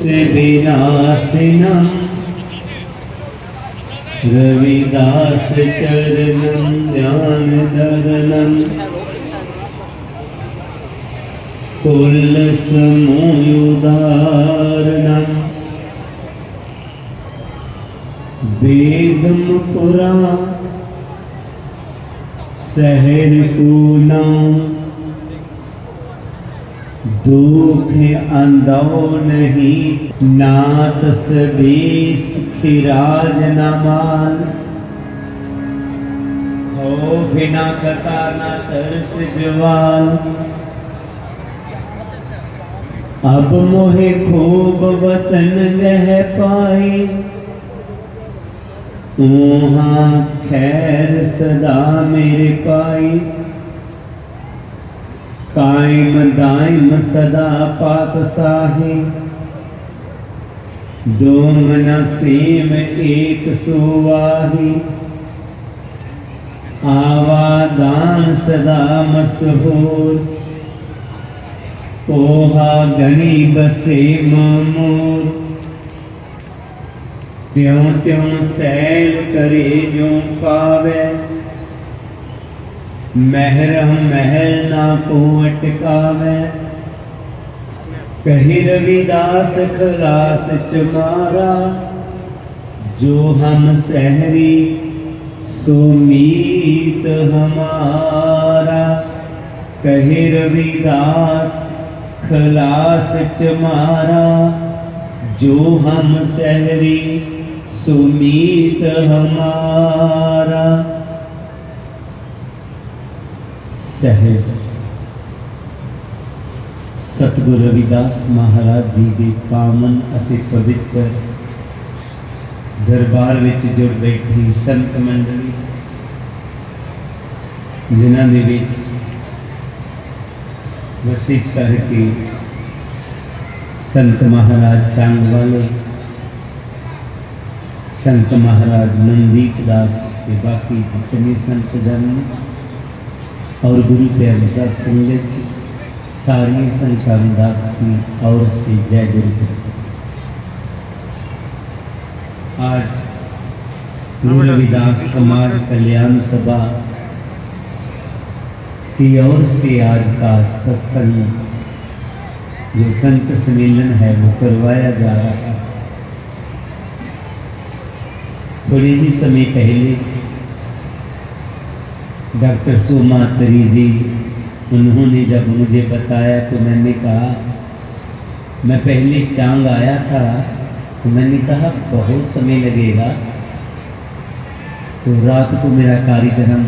विनाशिनम् रविदास चरणं ज्ञानदरणं कुलसमोयुदारणं वेदम पुरा शहर पूना दुख अंधो नहीं नात सबीस खिराज नमान हो बिना कथा ना तरस जवाल अब मोहे खूब वतन गह पाई वहाँ खैर सदा मेरे पाई कायम दायम सदा पात साहे दो मना सेम एक सुवाही आवादान सदा मशहूर ओहा गनी बसे मामूर त्यों त्यों सैल करे जो पावे महरम महल ना को अटकावे कही रविदास खलास चमारा जो हम सहरी सो मीत हमारा कही रविदास खलास चमारा जो हम सहरी सो मीत हमारा। सहज सतगुरु रविदास महाराज जी के पावन अति पवित्र दरबार विच जुड़ बैठी संत मंडली जिन्हां दे विच वसीस करके संत महाराज चांग वाले संत महाराज मनदीप दास के बाकी जितने संत जन और गुरु प्यारे साथ संगत सारी संसार दास की और से जय गुरु। आज गुरु रविदास समाज कल्याण सभा की ओर से आज का सत्संग जो संत सम्मेलन है वो करवाया जा रहा है। थोड़े ही समय पहले डॉक्टर सोमा तरी जी उन्होंने जब मुझे बताया तो मैंने कहा, मैं पहले चांग आया था तो मैंने कहा बहुत समय लगेगा, तो रात को मेरा कार्यक्रम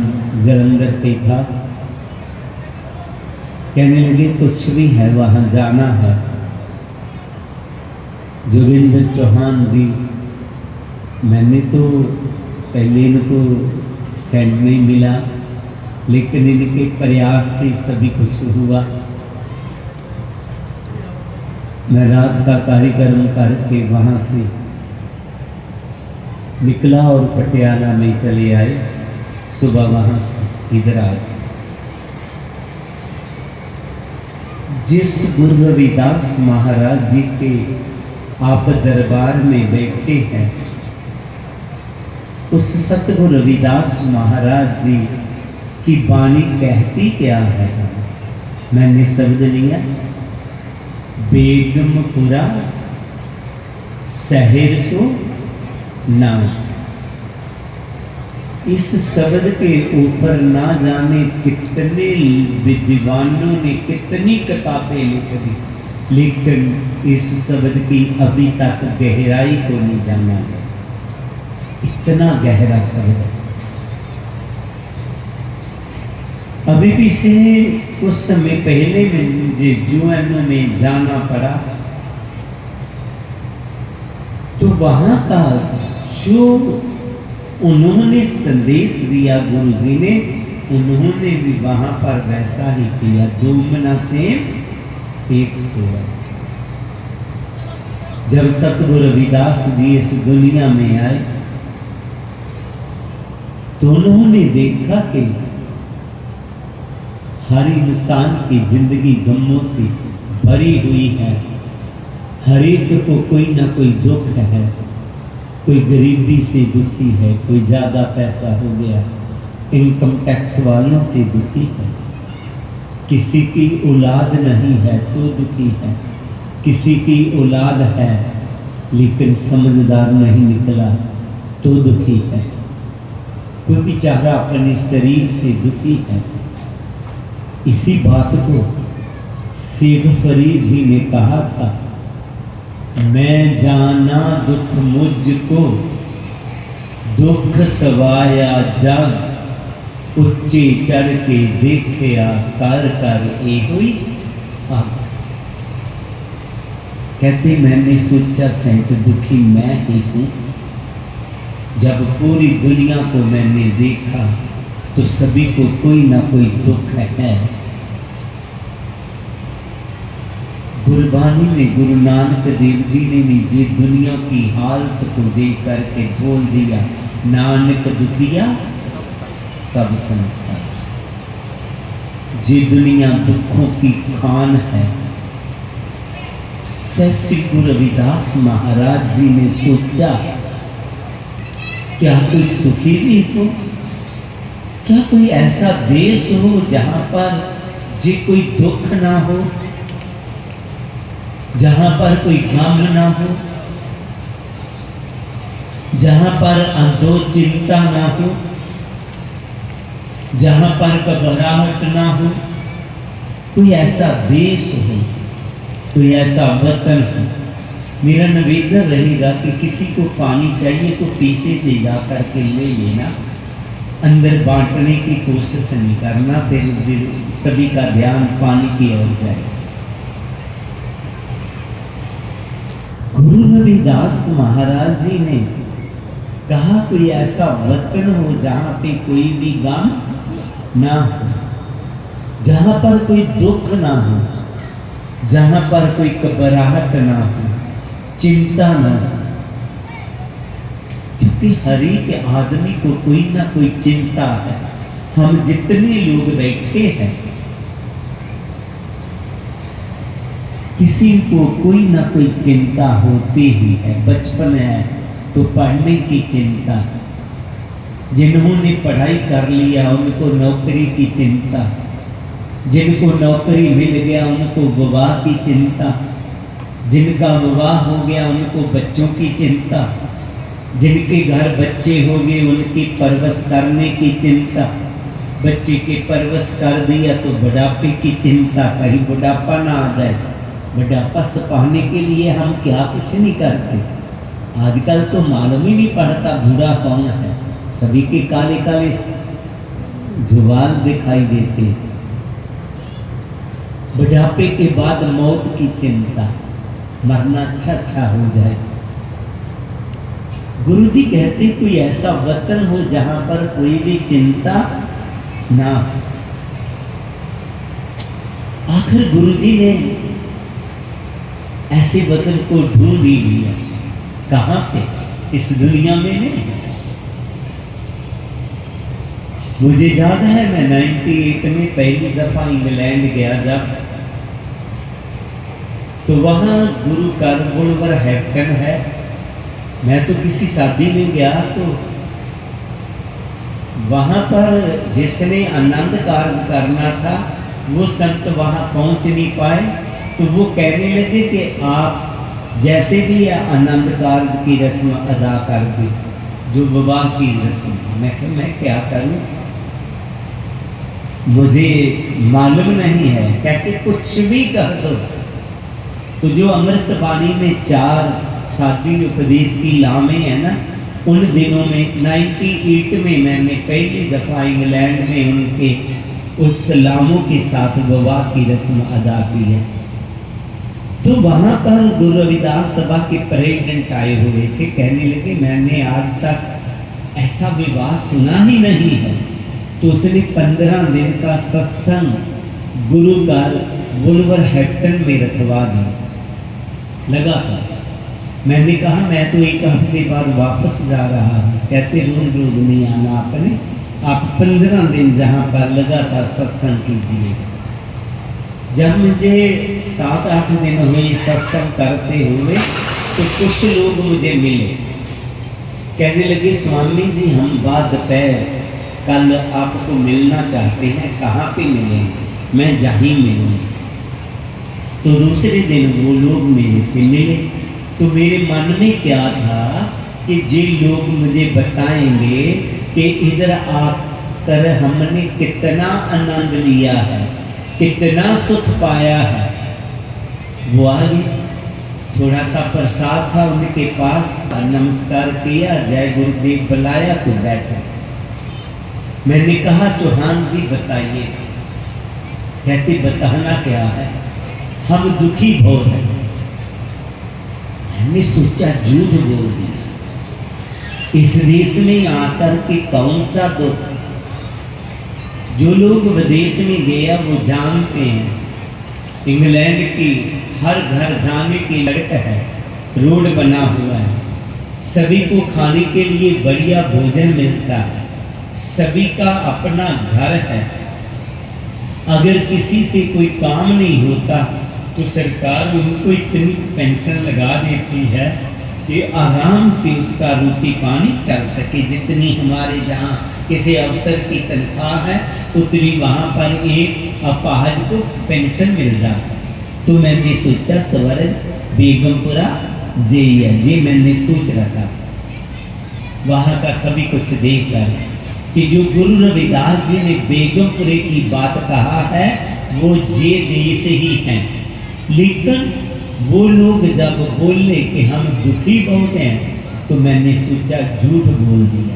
जलंधर पे था। कहने लगे कुछ भी है वहाँ जाना है। जोगिंदर चौहान जी, मैंने तो पहले इनको सेंड नहीं मिला, लेकिन इनके प्रयास से सभी कुछ हुआ। मैं रात का कार्यक्रम करके वहाँ से निकला और पटियाला में चले आए। सुबह वहाँ से इधर आ गए। जिस गुरु रविदास महाराज जी के आप दरबार में बैठे हैं, उस सतगुरु रविदास महाराज जी की वाणी कहती क्या है? मैंने शब्द लिया, बेगमपुरा शहर को नाम। इस शब्द के ऊपर ना जाने कितने विद्वानों ने कितनी किताबें लिख दी, लेकिन इस शब्द की अभी तक गहराई को नहीं जाना है। इतना गहरा शब्द अभी भी से कुछ समय पहले मुझे यूएनओ में जाना पड़ा, तो वहां का जो उन्होंने संदेश दिया गुरु जी ने, उन्होंने भी वहां पर वैसा ही किया। दो मना से एक सोया। जब सतगुरु रविदास जी इस दुनिया में आए तो उन्होंने देखा कि हर इंसान की जिंदगी गमों से भरी हुई है, हर एक को कोई ना कोई दुख है, कोई गरीबी से दुखी है, कोई ज़्यादा पैसा हो गया, इनकम टैक्स वालों से दुखी है, किसी की औलाद नहीं है तो दुखी है, किसी की औलाद है लेकिन समझदार नहीं निकला तो दुखी है, कोई बेचारा अपने शरीर से दुखी है। इसी बात को शेख फरीद जी ने कहा था, मैं जाना दुख मुझको, दुख सवाया जग, उच्चे चढ़ के देखिया कर कर ए हुई आग। कहते मैंने सोचा सैंत दुखी मैं ही हूँ। जब पूरी दुनिया को मैंने देखा तो सभी को कोई ना कोई दुख है। गुरबानी में गुरु नानक देव जी ने निजी दुनिया की हालत को देख करके बोल दिया, नानक दुखिया सब संसार। जी दुनिया दुखों की खान है। श्री गुरु रविदास महाराज जी ने सोचा, क्या कोई सुखी भी हो, क्या कोई ऐसा देश हो जहां पर जी कोई दुख ना हो, जहां पर कोई गम ना हो, जहां पर अंधो चिंता ना हो, जहां पर घबराहट ना हो। कोई ऐसा देश हो, कोई ऐसा वतन हो। मेरा निवेदन रहेगा कि किसी को पानी चाहिए तो पीछे से जा करके ले लेना, अंदर बांटने की कोशिश नहीं करना, फिर सभी का ध्यान पानी की ओर जाए। गुरु रविदास महाराज जी ने कहा, कोई ऐसा वतन हो जहां पे कोई भी गम ना हो, जहां पर कोई दुख ना हो, जहां पर कोई घबराहट ना हो, चिंता ना हो। क्योंकि हर एक आदमी को कोई ना कोई चिंता है। हम जितने लोग बैठे हैं, किसी को कोई ना कोई चिंता होती ही है। बचपन है तो पढ़ने की चिंता, जिन्होंने पढ़ाई कर लिया उनको नौकरी की चिंता, जिनको नौकरी मिल गया उनको विवाह की चिंता, जिनका विवाह हो गया उनको बच्चों की चिंता, जिनके घर बच्चे हो गए उनकी परवरिश करने की चिंता। बच्चे की परवरिश कर दिया तो बुढ़ापे की चिंता, कहीं बुढ़ापा ना आ जाए। बुढ़ापा पाने के लिए हम क्या कुछ नहीं करते। आजकल तो मालूम ही नहीं पड़ता बूढ़ा कौन है, सभी के काले काले जुबान दिखाई देते। बुढ़ापे के बाद मौत की चिंता, मरना अच्छा हो जाए। गुरुजी कहते कोई ऐसा वतन हो जहां पर कोई भी चिंता ना हो। आखिर गुरुजी ने ऐसे वतन को ढूंढ ही लिया। कहां पे? इस दुनिया में नहीं। मुझे याद है मैं 98 में पहली दफा इंग्लैंड गया जब, तो वहां गुरु का वुल्वरहैम्पटन है। मैं तो किसी शादी में गया तो वहां पर जिसने आनंद कार्य करना था वो संत वहां पहुंच नहीं पाए, तो वो कहने लगे कि आप जैसे भी आनंद कार्य की रस्म अदा कर दी, जो विवाह की रस्म। मैं क्या करूं, मुझे मालूम नहीं है। कहते कुछ भी कर दो। तो जो अमृत बाणी में 4 शादी उपदेश की लामें है ना, उन दिनों में 98 में मैंने पहली दफा इंग्लैंड में उनके उस लामों के साथ विवाह की रस्म अदा की है। तो वहां पर गुरु रविदास सभा के प्रेसिडेंट आए हुए थे। कहने लगे मैंने आज तक ऐसा विवाह सुना ही नहीं है। तो उसने 15 दिन का सत्संग गुरु का वुल्वरहैम्पटन में रखवा दिया, लगा था। मैंने कहा मैं तो 1 हफ्ते बाद वापस जा रहा हूँ। कहते रोज रोज नहीं आना आपने, आप 15 दिन जहाँ पर लगा था सत्संग कीजिए। जब मुझे 7-8 दिन हुए सत्संग करते हुए, तो कुछ लोग मुझे मिले, कहने लगे स्वामी जी हम बाद दोपहर कल आपको मिलना चाहते हैं, कहाँ पे मिलेंगे? मैं जहीं मिलूँ। तो दूसरे दिन वो लोग मेरे से मिले, तो मेरे मन में क्या था कि जिन लोग मुझे बताएंगे कि इधर आकर हमने कितना आनंद लिया है, कितना सुख पाया है, वो आगे थोड़ा सा प्रसाद था उनके पास, नमस्कार किया, जय गुरुदेव बुलाया तो बैठा। मैंने कहा चौहान जी बताइए। कहते बताना क्या है, हम दुखी बहुत हैं। मैंने सोचा झूठ बोल दिया, इस देश में आकर के कौन सा दुख। जो लोग विदेश में गया वो जानते हैं, इंग्लैंड की हर घर जाने की सड़क है, रोड बना हुआ है, सभी को खाने के लिए बढ़िया भोजन मिलता है, सभी का अपना घर है। अगर किसी से कोई काम नहीं होता तो सरकार उनको इतनी पेंशन लगा देती है कि आराम से उसका रोटी पानी चल सके। जितनी हमारे जहाँ किसी अफसर की तनख्वाह है उतनी वहाँ पर एक अपाहज को पेंशन मिल जाता। तो मैंने सोचा सवरज बेगमपुरा जे मैंने सोच रखा वहाँ का सभी कुछ देख कर कि जो गुरु रविदास जी ने बेगमपुरे की बात कहा है वो जे देश ही हैं। लेकिन वो लोग जब बोले कि हम दुखी बहुत हैं तो मैंने सोचा झूठ बोल दिया।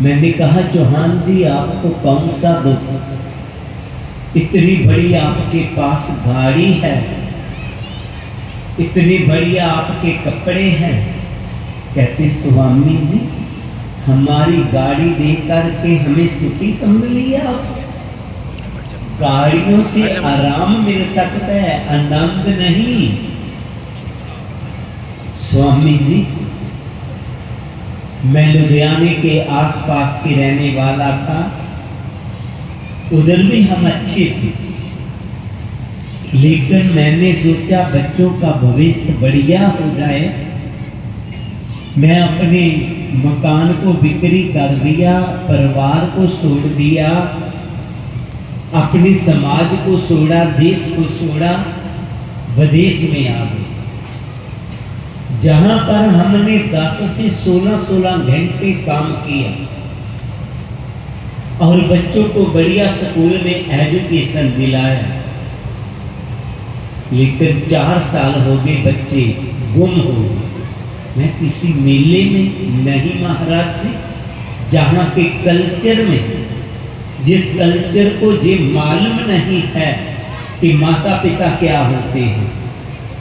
मैंने कहा चौहान जी आपको कौन सा दुख, इतनी बड़ी आपके पास गाड़ी है, इतनी बढ़िया आपके कपड़े हैं। कहते स्वामी जी हमारी गाड़ी देख करके हमें सुखी समझ लिया। गाड़ियों से आराम मिल सकता है, आनंद नहीं। स्वामी जी मैं लुधियाने के आसपास के रहने वाला था, उधर भी हम अच्छे थे, लेकिन मैंने सोचा बच्चों का भविष्य बढ़िया हो जाए। मैं अपने मकान को बिक्री कर दिया, परिवार को छोड़ दिया, अपने समाज को छोड़ा, देश को छोड़ा, विदेश में आ गए, जहां पर हमने 10 से 16 घंटे काम किया और बच्चों को बढ़िया स्कूल में एजुकेशन दिलाया। लेकिन 4 साल हो गए बच्चे गुम हो गए। मैं किसी मेले में नहीं महाराज जी, जहाँ के कल्चर में, जिस कल्चर को ये मालूम नहीं है कि माता पिता क्या होते हैं,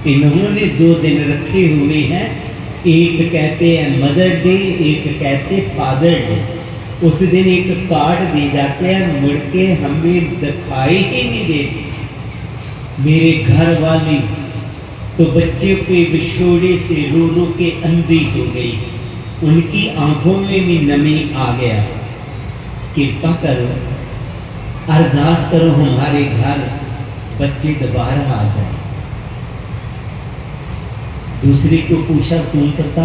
इन्होंने 2 दिन रखे हुए हैं। एक कहते हैं मदर डे, एक कहते फादर डे। उस दिन एक कार्ड दे जाते हैं, मुड़ के हमें दिखाई ही नहीं देते। मेरे घर वाली तो बच्चे के विछोड़े से रो रो के अंधी हो गई, उनकी आंखों में भी नमी आ गया। कृपा करो, अरदास करो हमारे घर बच्चे दोबारा आ जाए। दूसरे को पूछा कौन करता,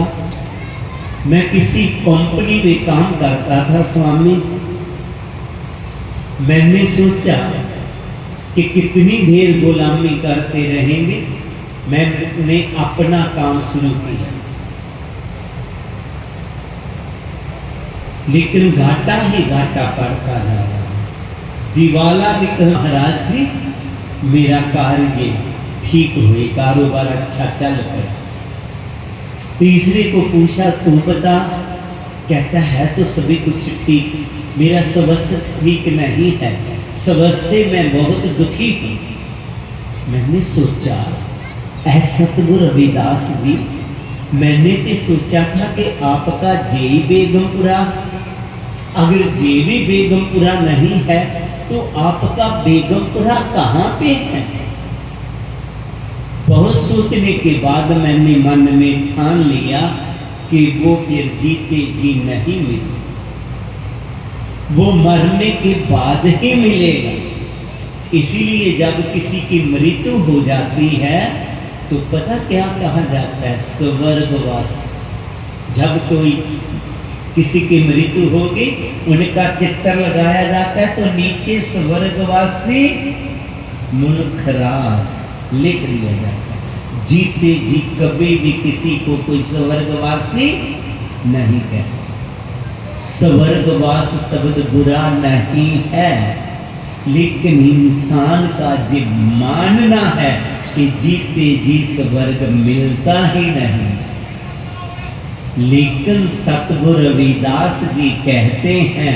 मैं किसी कंपनी में काम करता था स्वामी जी। मैंने सोचा कि कितनी देर गुलामी करते रहेंगे, मैंने अपना काम शुरू किया, लेकिन घाटा ही घाटा पड़ता जा रहा। दिवाला निकल महाराज जी, मेरा कार्य ठीक हुए, कारोबार अच्छा चल गया। तीसरे को पूछा तू बता, कहता है तो सभी कुछ ठीक, मेरा स्वास्थ्य ठीक नहीं है, स्वास्थ्य मैं बहुत दुखी हूँ। मैंने सोचा ऐसा सतगुरु रविदास जी, मैंने तो सोचा था कि आपका जेई बेगमपुरा, अगर जेवी बेगमपुरा नहीं है तो आपका बेगमपुरा कहाँ पे है। बहुत सोचने के बाद मैंने मन में ठान लिया कि वो फिर जीते जी नहीं मिले, वो मरने के बाद ही मिलेगा। इसीलिए जब किसी की मृत्यु हो जाती है तो पता क्या कहा जाता है? स्वर्गवास। जब कोई किसी की मृत्यु होगी उनका चित्र लगाया जाता है तो नीचे स्वर्गवासी मुल्खराज लिख दिया जाता है। जीते जी कभी भी किसी को कोई स्वर्गवासी नहीं कहता। स्वर्गवास शब्द बुरा नहीं है, लेकिन इंसान का जो मानना है कि जीते जी स्वर्ग मिलता ही नहीं। लेकिन सतगुरु रविदास जी कहते हैं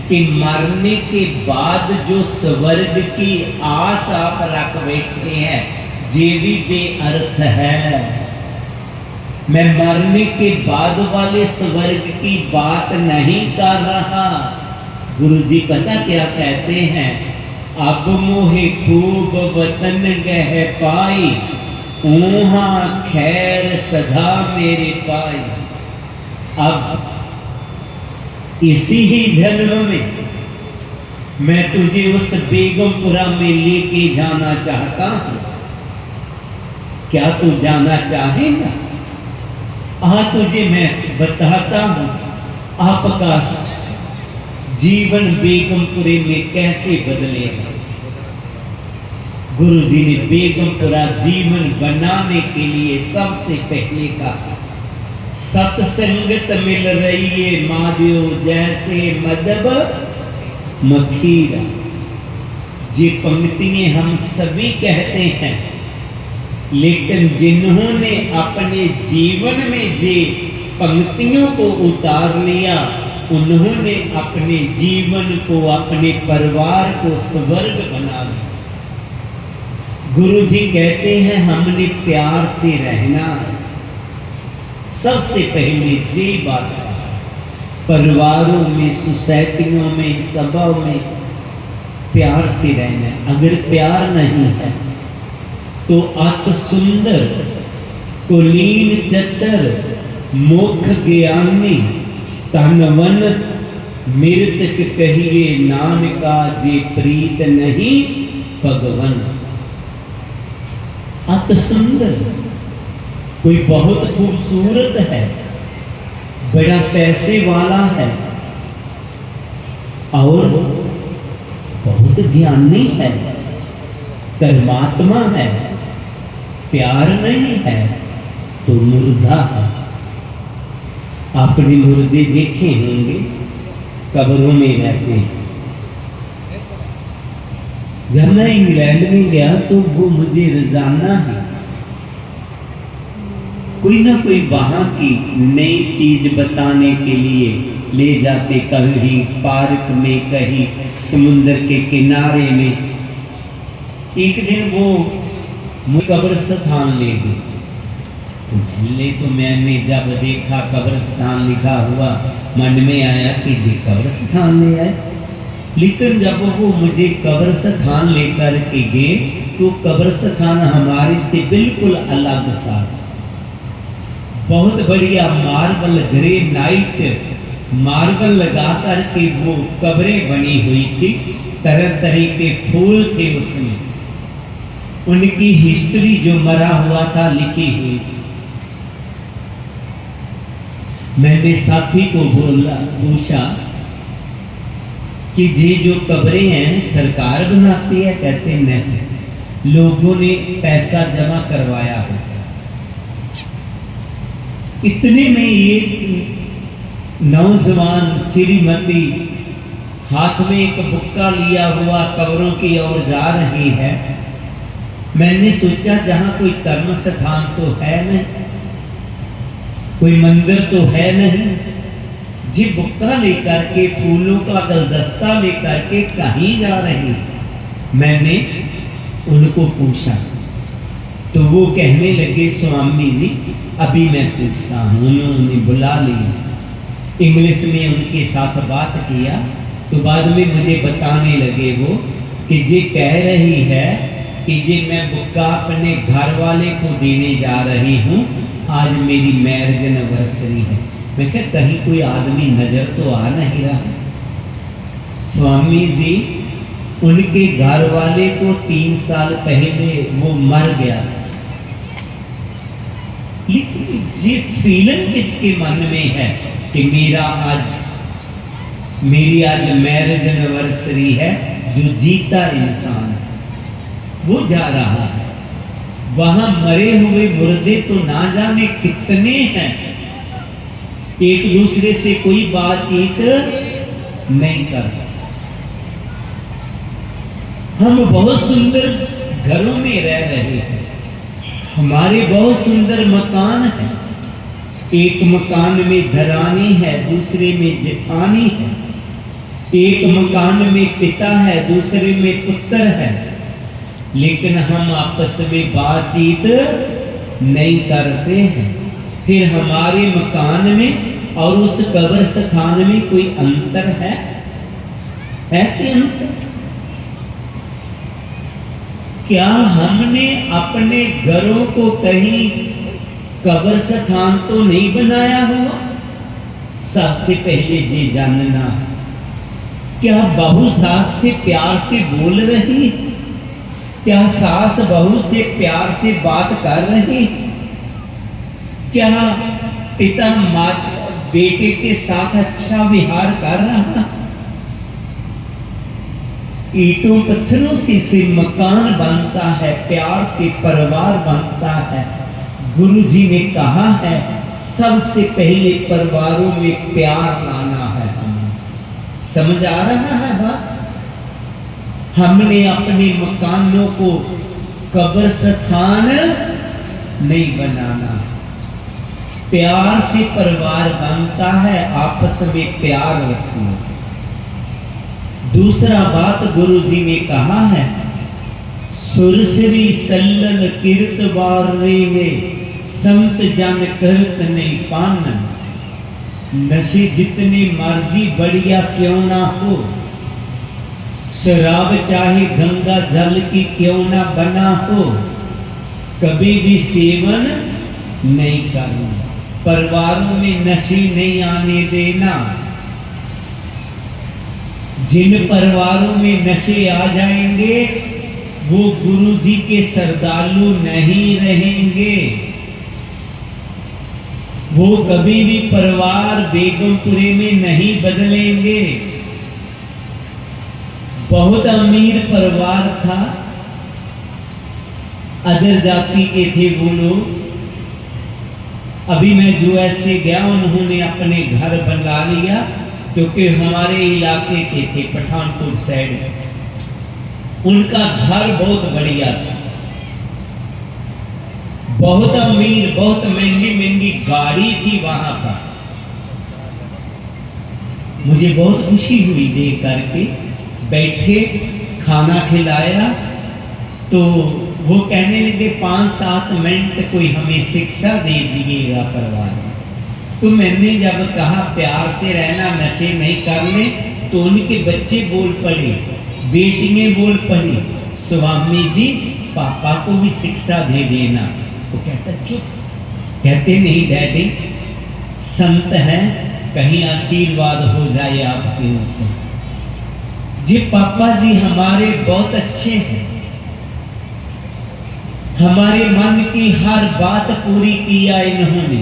कि मरने के बाद जो स्वर्ग की आस आप रख बैठे हैं ये भी बेअर्थ है। मैं मरने के बाद वाले स्वर्ग की बात नहीं कर रहा। गुरु जी पता क्या कहते हैं? अब मोहे खूब वतन गह पाई, ऊहा खैर सदा मेरे पाई। अब इसी ही जन्म में मैं तुझे उस बेगमपुरा में लेके जाना चाहता हूं। क्या तू जाना चाहेगा? तुझे मैं बताता हूं आपका जीवन बेगमपुरे में कैसे बदलेगा। गुरु जी ने बेगमपुरा जीवन बनाने के लिए सबसे पहले कहा, सत्संगत मिल रही है मादियो जैसे मदब मखीरा। ये पंक्तियां हम सभी कहते हैं, लेकिन जिन्होंने अपने जीवन में जे पंक्तियों को उतार लिया उन्होंने अपने जीवन को, अपने परिवार को स्वर्ग बना लिया। गुरु जी कहते हैं हमने प्यार से रहना है। सबसे पहले ये बात है, परिवारों में, सोसाइटियों में, सभाओं में प्यार से रहना है। अगर प्यार नहीं है तो अत सुंदर कुलीन चतर मुख ज्ञानी तनवन मृतक कहिए नानका जे प्रीत नहीं भगवन। अत सुंदर, कोई बहुत खूबसूरत है, बड़ा पैसे वाला है और बहुत ज्ञानी है, धर्मात्मा है, प्यार नहीं है तो मुर्दा है। आपने मुर्दे देखे होंगे, कब्रों में रहते हैं। जब मैं इंग्लैंड में गया तो वो मुझे रोजाना ही कोई ना कोई वहां की नई चीज बताने के लिए ले जाते, कहीं पार्क में, कहीं समुद्र के किनारे में। एक दिन वो कब्रिस्तान ले गए। पहले तो मैंने जब देखा कब्रिस्तान लिखा हुआ मन में आया कि जी कब्रिस्तान ले आए, लेकिन जब वो मुझे कब्रिस्तान लेकर के गए तो कब्रिस्तान हमारे से बिल्कुल अलग सा, बहुत बढ़िया मार्बल, ग्रेनाइट मार्बल लगा कर के वो कब्रें बनी हुई थी। तरह तरह के फूल थे उसमें, उनकी हिस्ट्री जो मरा हुआ था लिखी हुई थी। मैंने साथी को पूछा कि ये जो कब्रें हैं सरकार बनाती है? कहते नहीं, लोगों ने पैसा जमा करवाया होता। इतने में ये नौजवान श्रीमती हाथ में एक बुक्का लिया हुआ कब्रों की ओर जा रही है। मैंने सोचा जहां कोई धर्म स्थान तो है नहीं, कोई मंदिर तो है नहीं, जी बुक्का लेकर के, फूलों का गुलदस्ता लेकर के कहीं जा रही। मैंने उनको पूछा तो वो कहने लगे, स्वामी जी अभी मैं पूछता हूँ। उन्होंने बुला लिया, इंग्लिश में उनके साथ बात किया तो बाद में मुझे बताने लगे वो कि ये कह रही है कि ये मैं बुक्का अपने घर वाले को देने जा रही हूँ, आज मेरी मैरिज एनिवर्सरी है। मैं क्या कहीं कोई आदमी नजर तो आ नहीं रहा। स्वामी जी उनके घर वाले को 3 साल पहले वो मर गया था। लेकिन ये फीलिंग किसके मन में है कि मेरी आज मैरिज एनिवर्सरी है, जो जीता इंसान है वो जा रहा है, वहां मरे हुए मुर्दे तो ना जाने कितने हैं, एक दूसरे से कोई बातचीत नहीं करता। हम बहुत सुंदर घरों में रह रहे हैं, हमारे बहुत सुंदर मकान हैं, एक मकान में दरानी है, दूसरे में जेठानी है, एक मकान में पिता है, दूसरे में पुत्र है, लेकिन हम आपस में बातचीत नहीं करते हैं। फिर हमारे मकान में और उस कब्रिस्तान में कोई अंतर है कि अंतर? क्या हमने अपने घरों को कहीं कब्रिस्तान तो नहीं बनाया हुआ? सबसे पहले ये जानना है, क्या बहू सास से प्यार से बोल रही? क्या सास बहू से प्यार से बात कर रही? क्या पिता माता बेटे के साथ अच्छा व्यवहार कर रहा? ईंटों पत्थरों से मकान बनता है, प्यार से परिवार बनता है। गुरु जी ने कहा है सबसे पहले परिवारों में प्यार लाना है। हमें समझ आ रहा है बात? हमने अपने मकानों को कब्रिस्तान नहीं बनाना, प्यार से परिवार बनता है, आपस में प्यार रखना। दूसरा बात गुरु जी ने कहा है, सुरसरी सल्लल कीर्त बारे में संत जन करत नहीं पान। नशे जितने मर्जी बढ़िया क्यों ना हो, शराब चाहे गंगा जल की क्यों ना बना हो, कभी भी सेवन नहीं करना, परिवारों में नशे नहीं आने देना। जिन परिवारों में नशे आ जाएंगे वो गुरु जी के श्रद्धालु नहीं रहेंगे। वो कभी भी परिवार बेगमपुरे में नहीं बदलेंगे। बहुत अमीर परिवार था, अदर जाति के थे वो लोग। अभी मैं यूएस से गया, उन्होंने अपने घर बना लिया, क्योंकि हमारे इलाके के थे पठानपुर साइड। उनका घर बहुत बढ़िया था, बहुत अमीर, बहुत महंगी महंगी गाड़ी थी वहां पर। मुझे बहुत खुशी हुई देख करके। बैठे, खाना खिलाया तो वो कहने लगे 5-7 मिनट कोई हमें शिक्षा दे दीजिएगा परिवार में। तो मैंने जब कहा प्यार से रहना, नशे नहीं करने, तो उनके बच्चे बोल पड़े, बेटियां बोल पड़ी, स्वामी जी पापा को भी शिक्षा दे देना। वो कहता चुप, कहते नहीं डैडी, संत है, कहीं आशीर्वाद हो जाए आपके ऊपर। जी पापा जी हमारे बहुत अच्छे हैं, हमारे मन की हर बात पूरी किया इन्होंने,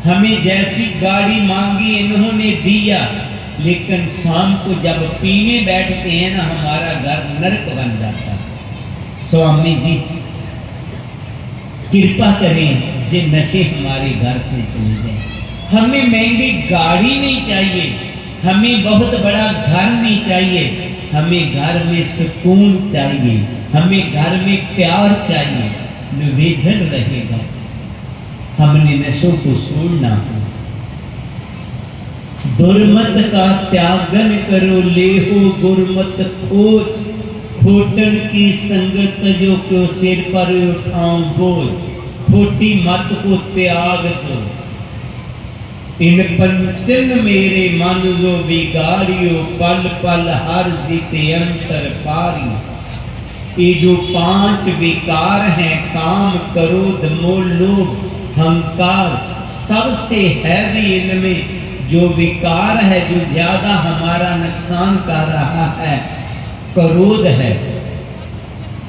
हमें जैसी गाड़ी मांगी इन्होंने दिया, लेकिन शाम को जब पीने बैठते हैं ना, हमारा घर नरक बन जाता है। स्वामी जी कृपा करें जे नशे हमारे घर से चले जाए। हमें महंगी गाड़ी नहीं चाहिए, हमें बहुत बड़ा घर नहीं चाहिए, हमें घर में सुकून चाहिए, हमें घर में प्यार चाहिए, निवेदन रहेगा। हमने नशों को छोड़ना है। दुर्मत का त्यागन करो, लेहो गुरमत खोज, खोटन की संगत जो क्यों सिर पर उठाऊं बोझ, खोटी मत को त्याग दो, इन पंचन मेरे मन जो बिगाड़ियो, पल पल हर जीते अंतर पारी। ये जो 5 विकार हैं, काम, क्रोध, मोह, लोभ, अहंकार, सबसे हैवी इनमें जो विकार है, जो ज्यादा हमारा नुकसान कर रहा है, क्रोध है,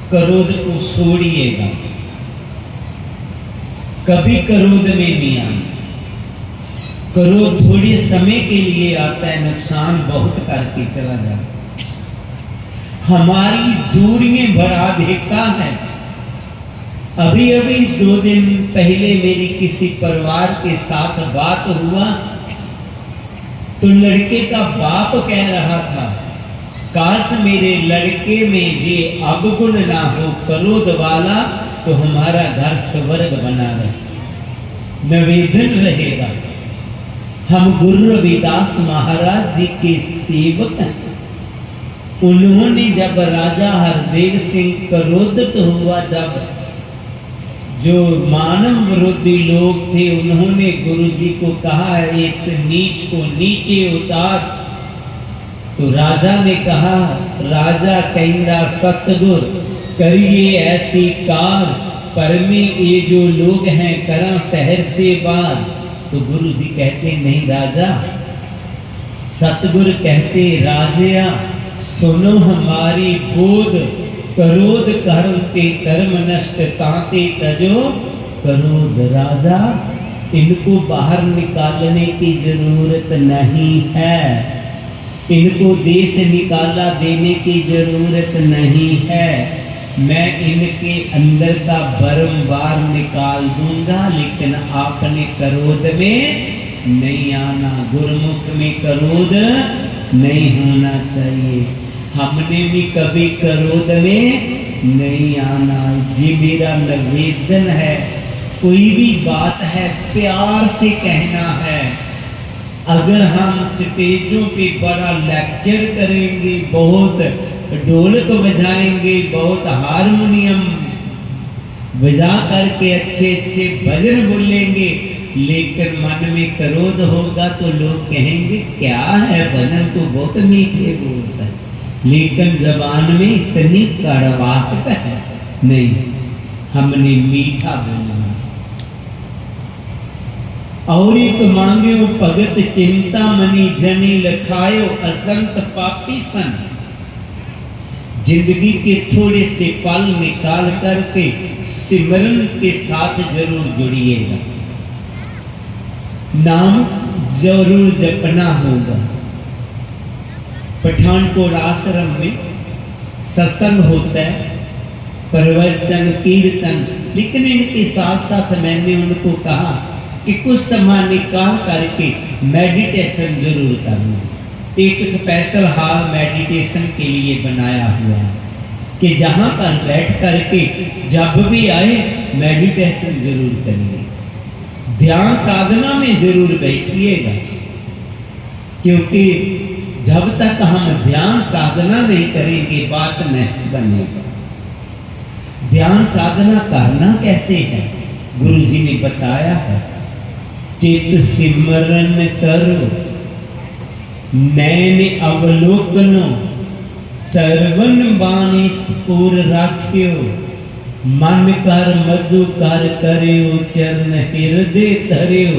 क्रोध को छोड़िएगा, कभी क्रोध में नहीं आना। क्रोध थोड़े समय के लिए आता है, नुकसान बहुत करके चला जाता है, हमारी दूरियां बढ़ा देता है। अभी अभी 2 दिन पहले मेरी किसी परिवार के साथ बात हुआ, तो लड़के का बाप कह रहा था, काश मेरे लड़के में जे अवगुण ना हो, क्रोध वाला, तो हमारा घर स्वर्ग बना रहे, निवेदन रहेगा। हम गुरु रविदास महाराज जी के सेवक हैं। उन्होंने जब राजा हरदेव सिंह क्रोधित हुआ, जब जो मानव विरोधी लोग थे, उन्होंने गुरु जी को कहा इस नीच को नीचे उतार, तो राजा ने कहा, राजा कहना सतगुर करिए ऐसी कार, पर में ये जो लोग हैं करा शहर से बाहर। तो गुरु जी कहते नहीं राजा, सतगुर कहते राजया सुनो हमारी बोध, क्रोध करते कर्म नष्ट ताते तजो क्रोध। राजा इनको बाहर निकालने की जरूरत नहीं है, इनको देश निकाला देने की जरूरत नहीं है, मैं इनके अंदर का बारंबार निकाल दूंगा, लेकिन आपने क्रोध में नहीं आना, गुरमुख में क्रोध नहीं होना चाहिए। हमने भी कभी क्रोध में नहीं आना। जी मेरा निवेदन है, कोई भी बात है प्यार से कहना है। अगर हम स्टेजों पे बड़ा लेक्चर करेंगे, बहुत ढोलक बजाएंगे, बहुत हारमोनियम बजा करके अच्छे अच्छे भजन बोलेंगे, लेकिन मन में क्रोध होगा तो लोग कहेंगे क्या है, भजन तो बहुत मीठे बोलता है, लेकिन जबान में इतनी कड़वाहट है। नहीं, हमने मीठा बोलना। और एक मांग्यो भगत चिंता मनी जनी लखायो, असंत पापी सन। जिंदगी के थोड़े से पल निकाल करके सिमरन के साथ जरूर जुड़िएगा, नाम जरूर जपना होगा। पठानकोट आश्रम में सत्संग होता है, प्रवचन कीर्तन, लेकिन इनके साथ साथ मैंने उनको कहा कि कुछ समय निकाल करके मेडिटेशन जरूर करना। एक स्पेशल हॉल मेडिटेशन के लिए बनाया हुआ है कि जहां पर बैठ करके जब भी आए मेडिटेशन जरूर करिए, ध्यान साधना में जरूर बैठिएगा, क्योंकि जब तक हम ध्यान साधना नहीं करेंगे बात नहीं बनेगा। ध्यान साधना करना कैसे है, गुरु जी ने बताया है। चित सिमरन करो, नैन अवलोकनो, चरवन बानी स्फुर राख्यो, मन कर मधु कर करियो, चरण हृदय धरियो,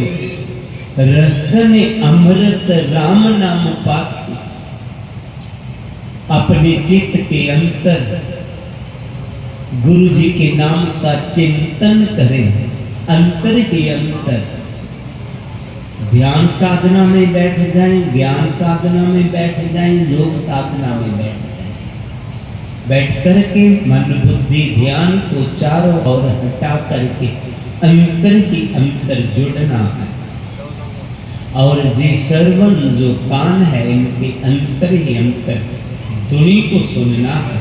रसन अमृत राम नाम पाखी। अपने चित्त के अंतर गुरु जी के नाम का चिंतन करें, अंतर के अंतर। ध्यान साधना में बैठ जाएं, ज्ञान साधना में बैठ जाएं, योग साधना में बैठ जाएं। बैठ करके मन बुद्धि ध्यान को चारों ओर हटा करके अंतर ही अंतर जुड़ना है। और जी श्रवण जो कान है, इनके अंतर ही अंतर धुनी को सुनना है।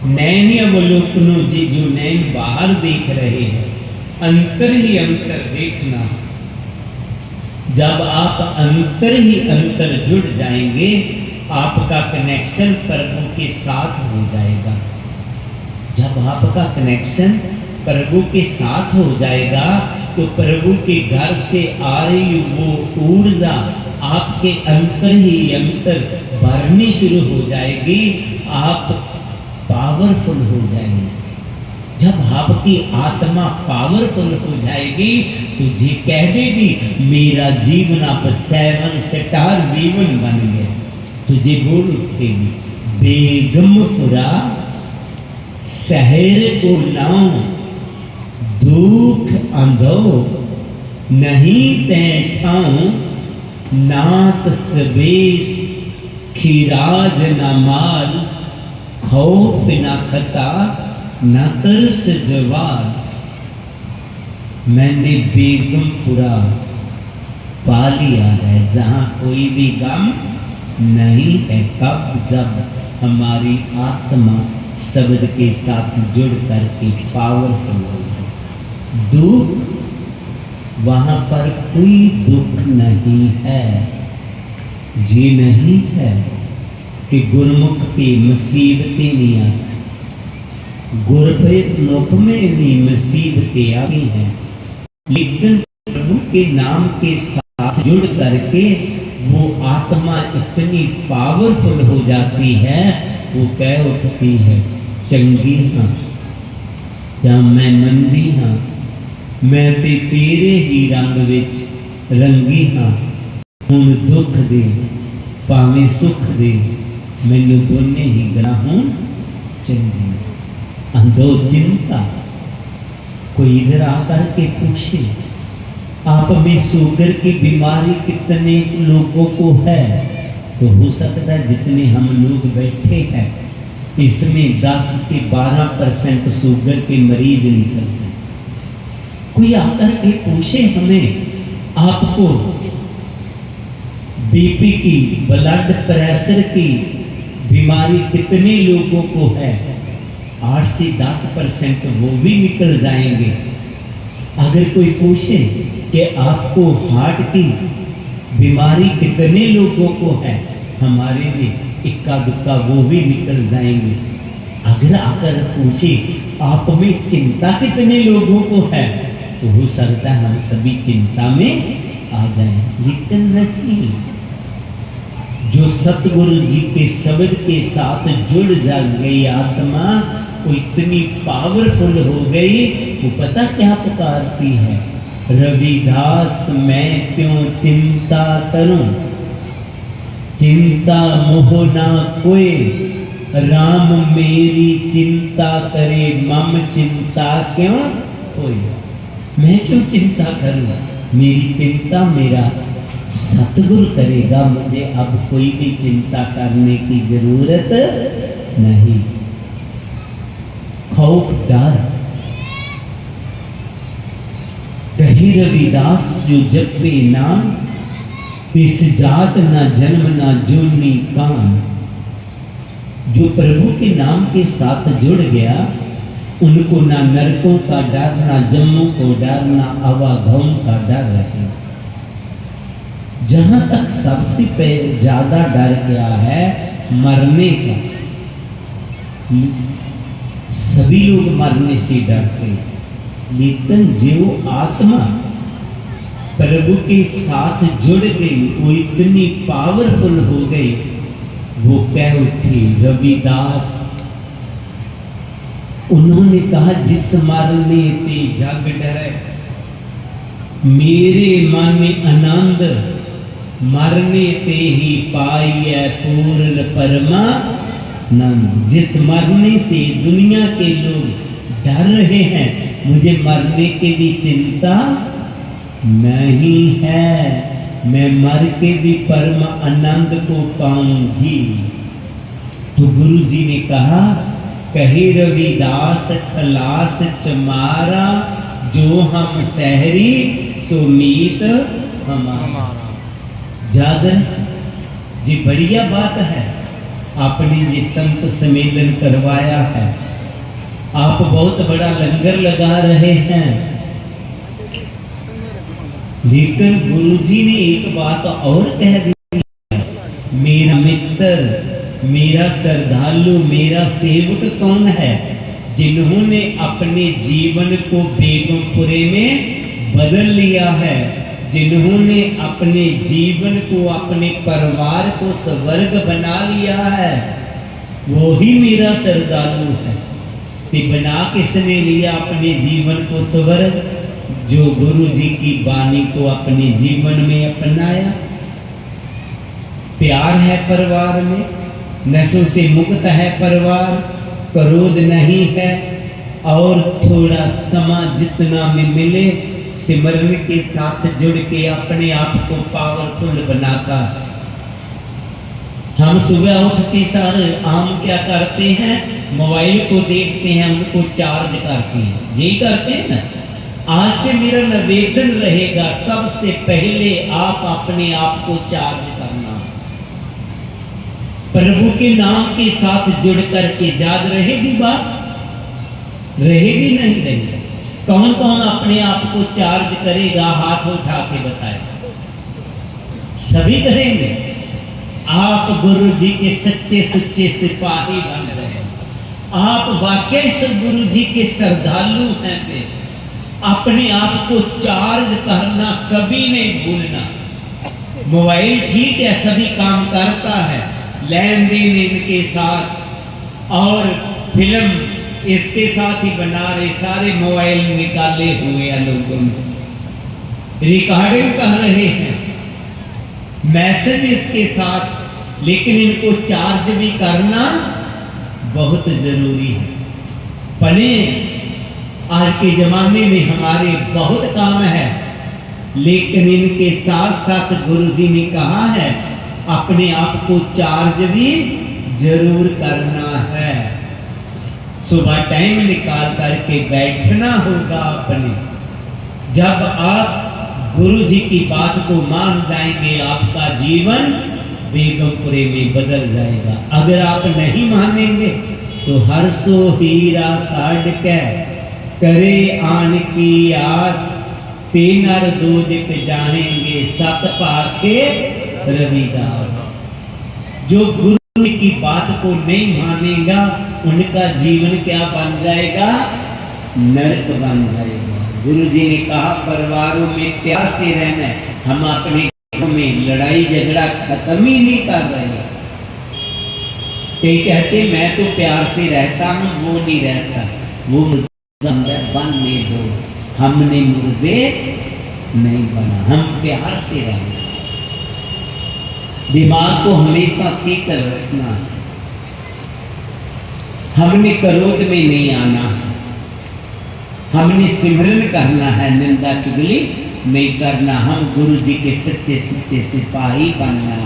नैन अवलोकनो, जी जो नैन बाहर देख रहे हैं, अंतर ही अंतर देखना है। जब आप अंतर ही अंतर जुड़ जाएंगे, आपका कनेक्शन प्रभु के साथ हो जाएगा। जब आपका कनेक्शन प्रभु के साथ हो जाएगा, तो प्रभु के घर से आ रही वो ऊर्जा आपके अंतर ही अंतर भरनी शुरू हो जाएगी, आप पावरफुल हो जाएंगे। जब आपकी आत्मा पावरफुल हो जाएगी तो जी कह देगी मेरा जीवन अब 7 स्टार जीवन बन गया। तुझे बोल उठेगी, बेगमपुरा शहर को नाम दुख अंधो नहीं तै ठाऊं नात सवेस खीराज न माल खौफ न खता न तरस जवाल। मैंने बेगमपुरा पा लिया है जहां कोई भी गम नहीं है। कब? जब हमारी आत्मा शब्द के साथ जुड़ करके पावरफुल हो गई। दुख वहां पर कोई दुख नहीं है। जी नहीं है कि गुरमुख की मुसीबतें नहीं आती, गुरमुख में भी मुसीबतें आई हैं, लेकिन प्रभु के नाम के साथ जुड़ करके वो आत्मा इतनी पावरफुल हो जाती है, वो कह उठती है चंगी हाँ जहाँ मैं मंदी हाँ, मैं ते तेरे ही रंग विच रंगी हाँ। हुण दुख दे भावें सुख दे मैनू दोने ही गला हूं चंगी। अंधो चिंता। कोई इधर आकर के पूछे आप में शुगर की बीमारी कितने लोगों को है, तो हो सकता है जितने हम लोग बैठे हैं इसमें 10 से 12% शुगर के मरीज निकल जाए। कोई आकर के पूछे हमें आपको बीपी की, ब्लड प्रेशर की बीमारी कितने लोगों को है, 8 से 10% वो भी निकल जाएंगे। अगर कोई पूछे कि आपको हार्ट की बीमारी कितने लोगों को है, हमारे भी इक्का दुक्का वो भी निकल जाएंगे। अगर आकर पूछे आप में चिंता कितने लोगों को है, तो हो सकता है हम सभी चिंता में आ जाएं, लेकिन नहीं। जो सतगुरु जी के शब्द के साथ जुड़ जा गई आत्मा, वो इतनी पावरफुल हो गई, वो पता क्या पुकारती है, रविदास मैं क्यों चिंता करूं, चिंता मोह ना कोई, राम मेरी चिंता करे मम चिंता क्यों कोई। मैं क्यों चिंता करूं, मेरी चिंता मेरा सतगुरु करेगा, मुझे अब कोई भी चिंता करने की जरूरत नहीं। खौफ डर। कही रविदास जो जपे नाम, इस जात ना जन्म ना जोनी कान। जो प्रभु के नाम के साथ जुड़ गया, उनको ना नरकों का डर, ना जम्मू को डर, ना आवागमन का डर रहे। जहां तक सबसे ज्यादा डर क्या है, मरने का। सभी लोग मरने से डरते, लेकिन जो आत्मा प्रभु के साथ जुड़ गई, वो इतनी पावरफुल हो गई, वो कह उठी रविदास। उन्होंने कहा जिस मरने ते जग डरे, मेरे मन में आनंद मरने ते ही पाइए पूर्ण परमानंद। जिस मरने से दुनिया के लोग डर रहे हैं, मुझे मरने की भी चिंता नहीं है, मैं मर के भी परम आनंद को पाऊंगी। तो गुरु जी ने कहा, कहे रविदास खलास चमारा, जो हम सहरी सो मीत हमारा। जागर जी बढ़िया बात है, आपने जी संत सम्मेलन करवाया है, आप बहुत बड़ा लंगर लगा रहे हैं, लेकिन गुरुजी ने एक बात और कह दी, मेरा मित्र, मेरा श्रद्धालु, मेरा सेवक कौन है, जिन्होंने अपने जीवन को बेगमपुरे में बदल लिया है, जिन्होंने अपने जीवन को, अपने परिवार को स्वर्ग बना लिया है, वो ही मेरा श्रद्धालु है। कि बना किसने लिया अपने जीवन को स्वर्ग, जो गुरु जी की वाणी को अपने जीवन में अपनाया। प्यार है परिवार में, नशों से मुक्त है परिवार, क्रोध नहीं है, और थोड़ा समय जितना में मिले सिमरन के साथ जुड़ के अपने आप को पावरफुल बनाता है। हम सुबह उठते सार आम क्या करते हैं, मोबाइल को देखते हैं, उनको चार्ज करते हैं, जी करते हैं ना। आज से मेरा निवेदन रहेगा, सबसे पहले आप अपने आप को चार्ज करना, प्रभु के नाम के साथ जुड़ करके। याद रहेगी बात? रहेगी नहीं रहेगी? कौन कौन अपने आप को चार्ज करेगा? हाथ उठा के बताएगा। सभी करेंगे। आप गुरु जी के सच्चे सुच्चे सिपाही बन गए, आप वाकई से गुरु जी के श्रद्धालु हैं। फिर अपने आप को चार्ज करना कभी नहीं भूलना। मोबाइल ठीक है, सभी काम करता है, लेन देन इनके साथ और फिल्म इसके साथ ही बना रहे, सारे मोबाइल निकाले हुए हैं लोगों ने, रिकॉर्डिंग कर रहे हैं, मैसेज इसके साथ। लेकिन इनको चार्ज भी करना बहुत जरूरी है। पने आज के जमाने में हमारे बहुत काम है, लेकिन इनके साथ साथ गुरु जी ने कहा है अपने आप को चार्ज भी जरूर करना है। सुबह टाइम निकाल करके बैठना होगा अपने। जब आप गुरु जी की बात को मान जाएंगे, आपका जीवन बेगमपुरे में बदल जाएगा। अगर आप नहीं मानेंगे तो हर सो हीरा साढ़ के करे आन की आस, तेनर दूज पे जानेंगे सत पाखे रविदास। जो गुरु की बात को नहीं मानेगा, उनका जीवन क्या बन जाएगा? नरक बन जाएगा। गुरु जी ने कहा परिवारों में प्यार से रहना है। हम अपने घरों में लड़ाई झगड़ा खत्म ही नहीं कर रहे। कई कहते मैं तो प्यार से रहता हूँ, वो नहीं रहता, वो बनने दो, हमने मुर्दे नहीं बना, हम प्यार से रहना। दिमाग को हमेशा शीतल रखना, हमने क्रोध में नहीं आना, हमने सिमरन करना है, निंदा चुगली नहीं करना। हम गुरु जी के सच्चे सच्चे सिपाही बनना।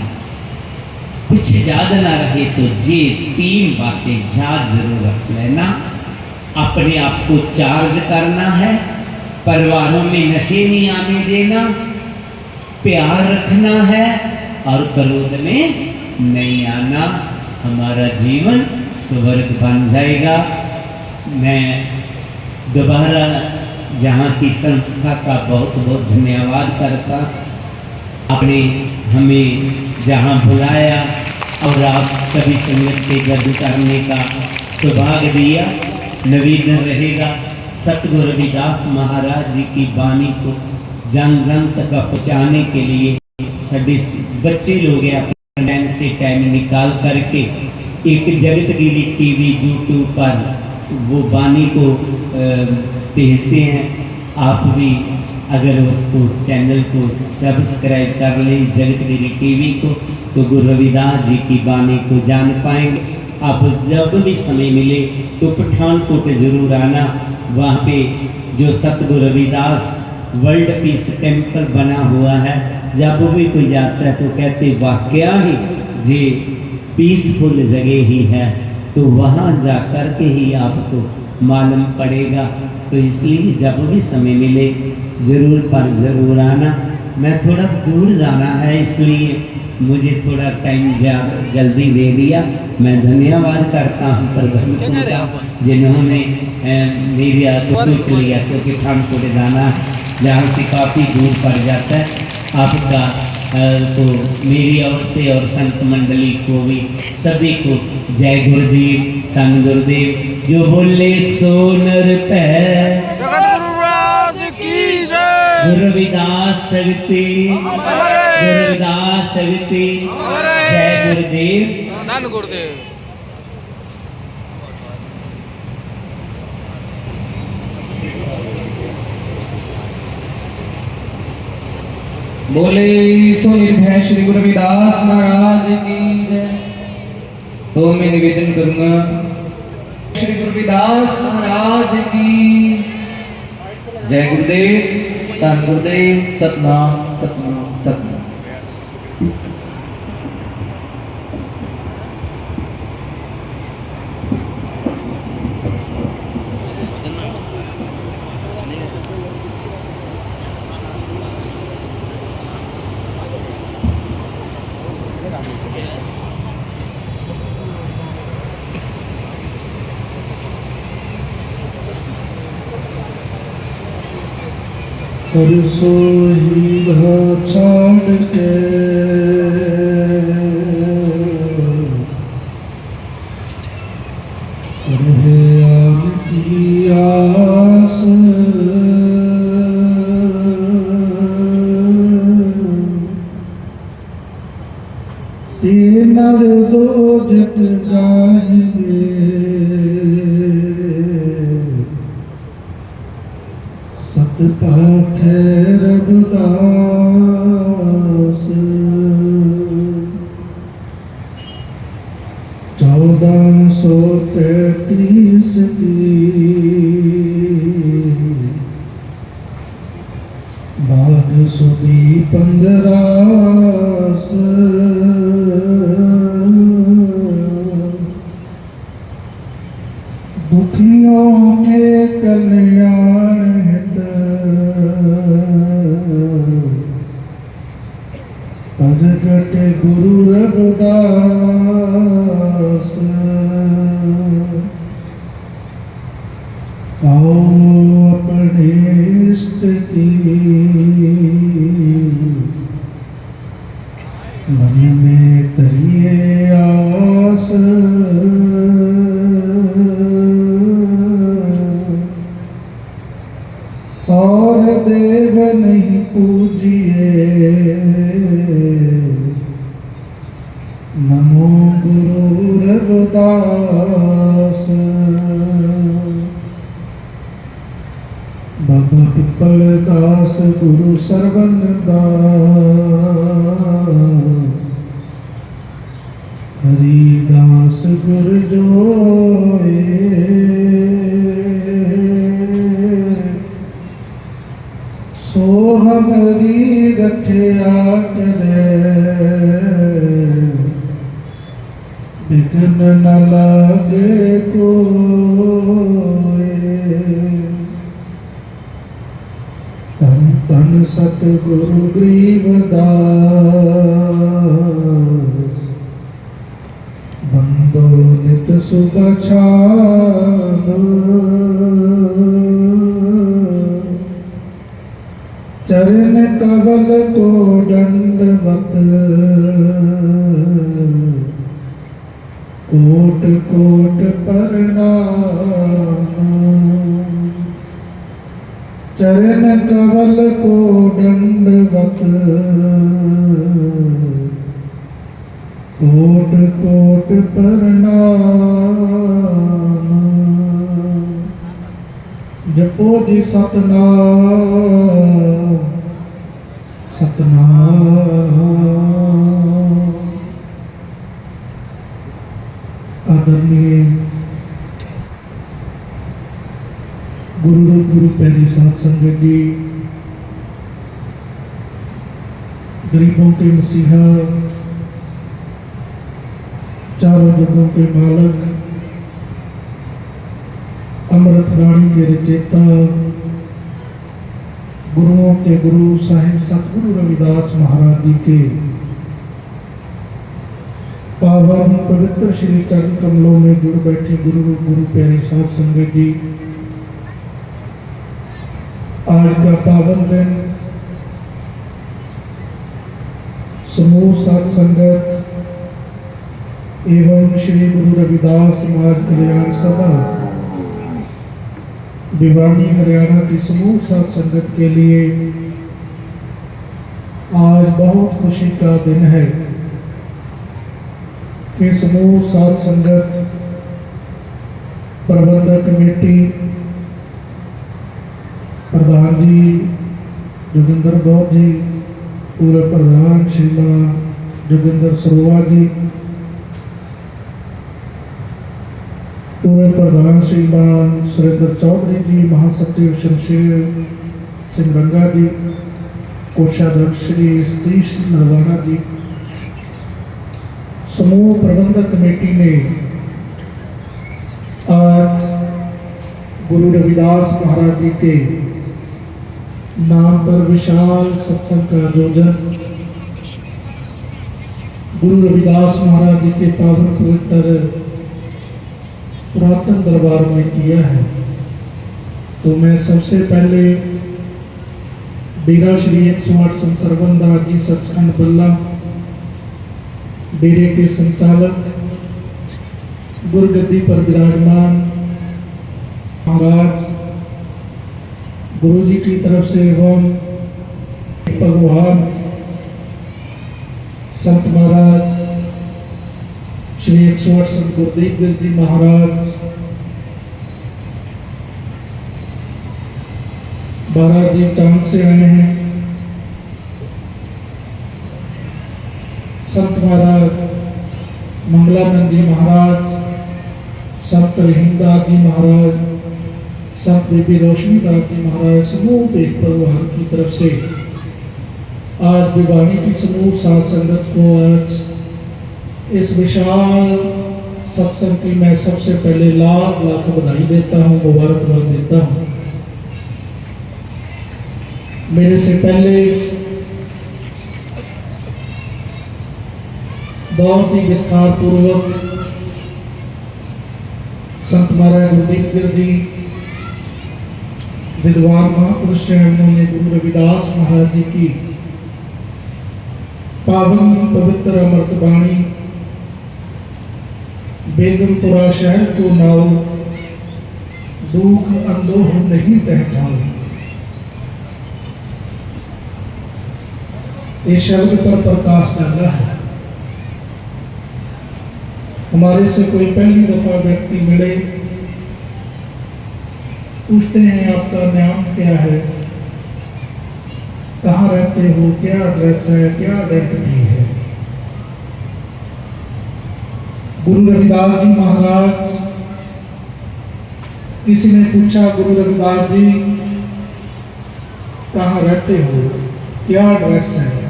कुछ याद ना रहे तो ये 3 बातें याद जरूर रख लेना। अपने आप को चार्ज करना है, परिवारों में नशे नहीं आने देना, प्यार रखना है और क्रोध में नहीं आना। हमारा जीवन स्वर्ग बन जाएगा। मैं दोबारा जहाँ की संस्था का बहुत बहुत धन्यवाद करता। आपने हमें जहाँ बुलाया और आप सभी संगत के गर्द करने का सौभाग्य दिया। निवेदन रहेगा सतगुरु रविदास महाराज जी की वाणी को जन जन तक पहुँचाने के लिए सभी बच्चे लोग अपने से टाइम निकाल करके एक जगतगिरी टीवी यूट्यूब पर वो वाणी को भेजते हैं। आप भी अगर उसको चैनल को सब्सक्राइब कर लें जगतगिरी टीवी को, तो गुरु रविदास जी की वाणी को जान पाएंगे। आप जब भी समय मिले तो पठानकोट जरूर आना। वहाँ पे जो सतगुरु रविदास वर्ल्ड पीस टेम्पल बना हुआ है, जब भी कोई जाता है तो कहते वाकया ही ये पीसफुल जगह ही है, तो वहाँ जा कर के ही आपको मालूम पड़ेगा। तो इसलिए जब भी समय मिले जरूर आना। मैं थोड़ा दूर जाना है, इसलिए मुझे थोड़ा टाइम जल्दी दे दिया। मैं धन्यवाद करता हूँ प्रबंधकों का, जिन्होंने मेरी आपको सोच लिया, क्योंकि पठानकोट जाना जहाँ से काफ़ी दूर पड़ जाता है। आपका तो मेरी ओर से और संत मंडली को भी सभी को जय गुरुदेव, धन गुरुदेव। जो बोले सोनर पे गुरु रविदास शक्ति, गुरु रविदास शक्ति, जय गुरुदेव, धन गुरुदेव। बोले सो निर्भय श्री गुरु रविदास महाराज की जय। तो मैं निवेदन करूंगा श्री गुरु रविदास महाराज की जय गुरुदेव, धन गुरुदेव, सतनाम सतनाम सतनाम। रसोई छाड़ के रहे आम की आस, नर दो जग जाएंगे सत पाठ रविदास। 1433 की बाघ सुदी 15 दुखियों के कल्याण हित प्रगट गुरु रविदास। आओ अपने इष्ट की मन में तरिए आस, और देव नहीं पूजिए नमो गुरु रविदास। बाबा पिपल दास गुरु सरवन दास, हरिदास गुरु जोए। सो हमारी रखिया करे विघ्न न लागे कोई। तन तन सतगुरु गरीबदास, बंदो नित सुख छान। चरण कवल को दंडवत, कोट कोट प्रणाम। चरण कवल को दंडवत, कोट कोट प्रणाम। जपो जी सतनाम सतनाम। आदरणीय गुरु गुरु प्यारी साध संगत जी, गरीबों के मसीहा, चारों जगहों के मालक, अमृत वाणी के रचेता, गुरुओं के गुरु साहिब सतगुरु रविदास महाराज जी के पावन पवित्र श्री चरण कमलों में जुड़ बैठे गुरु गुरु प्यारी साध संगत जी, आज का पावन दिन समूह साध संगत एवं श्री गुरु रविदास समाज कल्याण सभा भिवानी हरियाणा की समूह साध संगत के लिए आज बहुत खुशी का दिन है कि समूह साध संगत प्रबंधक कमेटी प्रधान जी जोगिंदर गौर जी, पूर्व प्रधान श्रीमान जोगिंदर सरोवा जी, पूर्व प्रधान श्रीमान सुरेंद्र चौधरी जी, महासचिव शमशेर सिंह रंगा जी, कोषाध्यक्ष श्री सतीश नरवाना जी, समूह प्रबंधक कमेटी ने आज गुरु रविदास महाराज जी के नाम पर विशाल सत्संग का आयोजन गुरु रविदास महाराज जी के पावन पवित्र पुरातन दरबार में किया है। तो मैं सबसे पहले डेरा श्री 108 संत सरबंदास जी सचखंड बल्ला डेरे के संचालक गुरुगद्दी पर विराजमान महाराज गुरु जी की तरफ से एवं भगवान संत महाराज श्री 108 संत गुरुदेव गिर जी महाराज जी चांद से आए हैं। संत महाराज मंगलानंद जी महाराज, संत रहीमदास जी महाराज, संत बीबी रोशनीदास जी महाराज, समूह देख भगवान की तरफ से आज विवाणी की समूह साथ संगत को आज इस विशाल सत्संग की मैं सबसे पहले लाख लाख बधाई देता हूँ, मुबारकबाद देता हूँ। मेरे से पहले बहुत ही विस्तार पूर्वक संत महाराज गुरुदेव गिर जी विद्वान महापुरुष हैं, उन्होंने गुरु रविदास महाराज जी की पावन पवित्र अमृत वाणी बेगमपुरा शहर को नाव दुख अंदोह नहीं बहठाओ, इस शब्द पर प्रकाश डाला है। हमारे से कोई पहली दफा व्यक्ति मिले, पूछते हैं आपका नाम क्या है, कहाँ रहते हो, क्या एड्रेस है, क्या आइडेंटिटी है। गुरु रविदास जी महाराज, किसी ने पूछा गुरु रविदास जी कहाँ रहते हो, क्या एड्रेस है।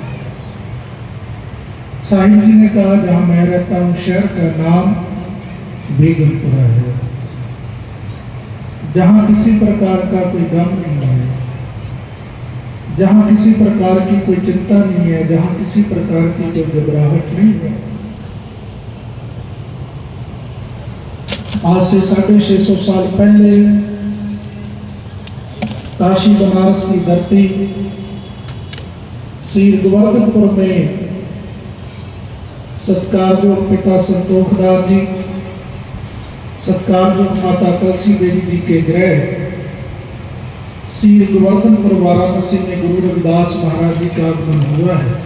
साहिब जी ने कहा जहां मैं रहता हूं शहर का नाम बेगमपुरा है, जहां किसी प्रकार का कोई गम नहीं है, जहां किसी प्रकार की कोई चिंता नहीं है, जहां किसी प्रकार की कोई घबराहट नहीं है। आज से 650 साल पहले काशी बनारस की धरती श्री गोवर्धनपुर में सत्कारयोग पिता संतोखदास जी, सत्कारयोग माता तुलसी देवी जी के गृह श्री गोवर्धनपुर वाराणसी में गुरु रविदास महाराज जी का आगमन हुआ है।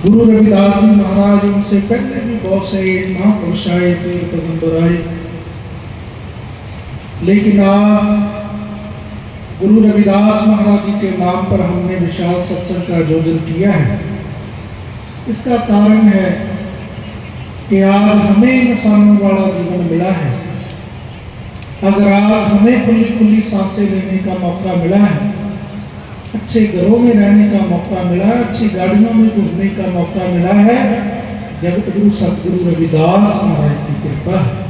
गुरु रविदास जी महाराज, उनसे पहले भी बहुत से महापुरुष आए, तीर्थ पैगंबर आए, लेकिन आज गुरु रविदास महाराज जी के नाम पर हमने विशाल सत्संग का आयोजन किया है। इसका कारण है कि आज हमें इंसानों वाला जीवन मिला है। अगर आज हमें खुली खुली सांसें लेने का मौका मिला है, अच्छे घरों में रहने का मौका मिला है, अच्छी गाड़ियों में घूमने का मौका मिला है, जगत गुरु सतगुरु रविदास महाराज की कृपा है।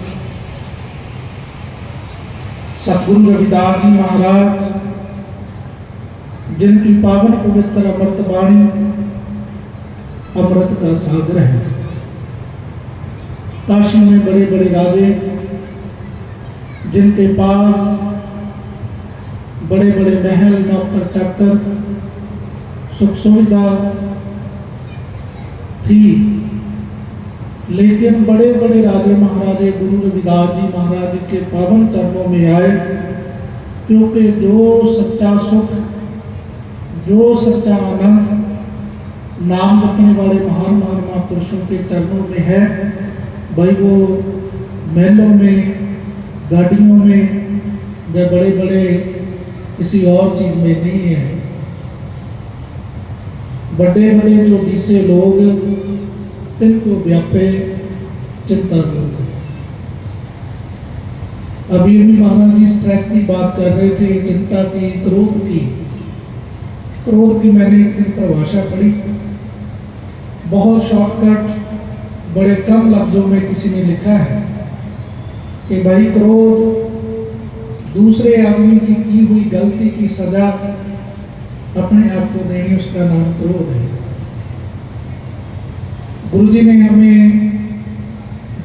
सतगुरु रविदास जी महाराज, जिनकी पावन पवित्र अमृत वाणी अमृत का सागर है। काशी में बड़े बड़े राजे, जिनके पास बड़े बड़े महल, नौकर चाकर, सुख सुविधा थी, लेकिन बड़े बड़े राजे महाराजे गुरु रविदास जी महाराज जी के पावन चरणों में आए, क्योंकि जो सच्चा सुख, जो सच्चा आनंद नाम रखने वाले महान महान महापुरुषों के चरणों में है, भाई वो महलों में, गाड़ियों में या बड़े बड़े किसी और चीज में नहीं है। बड़े बड़े जो डीसे लोग तिनको व्यापे चिंता रोग। अभी महाराज जी स्ट्रेस की बात कर रहे थे, चिंता की, क्रोध की। क्रोध की मैंने एक दिन परिभाषा पढ़ी, बहुत शॉर्टकट, बड़े कम लफ्जों में किसी ने लिखा है कि भाई क्रोध दूसरे आदमी की हुई गलती की सजा अपने आप को देनी, उसका नाम क्रोध है। गुरु जी ने हमें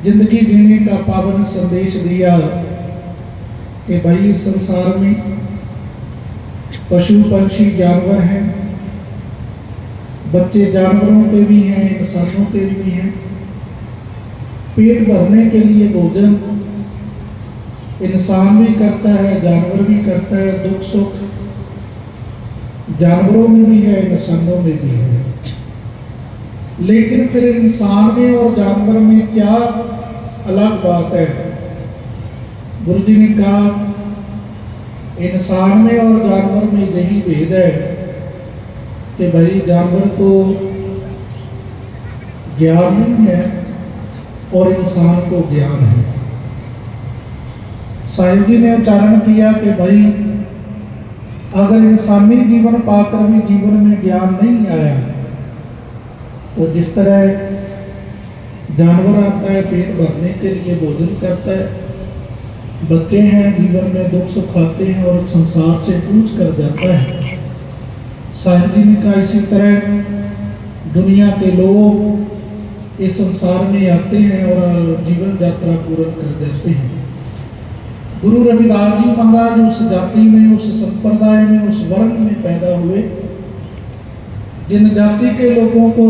जिंदगी जीने का पावन संदेश दिया कि भाई इस संसार में पशु पंछी जानवर हैं, बच्चे जानवरों के भी हैं, इंसानों के भी हैं। पेट भरने के लिए भोजन इंसान भी करता है, जानवर भी करता है, दुख सुख जानवरों में भी है, इंसानों में भी है। लेकिन फिर इंसान में और जानवर में क्या अलग बात है? गुरु जी ने कहा इंसान में और जानवर में यही भेद है कि भाई जानवर को ज्ञान नहीं है और इंसान को ज्ञान है। साहिब जी ने उच्चारण किया कि भाई अगर इंसानी जीवन पाकर भी जीवन में ज्ञान नहीं आया तो जिस तरह जानवर आता है पेट भरने के लिए भोजन करता है, बच्चे हैं जीवन में दुख सुख आते हैं और संसार से कूच कर जाता है। साहिब जी ने कहा इसी तरह दुनिया के लोग इस संसार में आते हैं और जीवन यात्रा पूर्ण कर देते हैं। गुरु रविदास जी महाराज उस जाति में, उस संप्रदाय में, उस वर्ण में पैदा हुए जिन जाति के लोगों को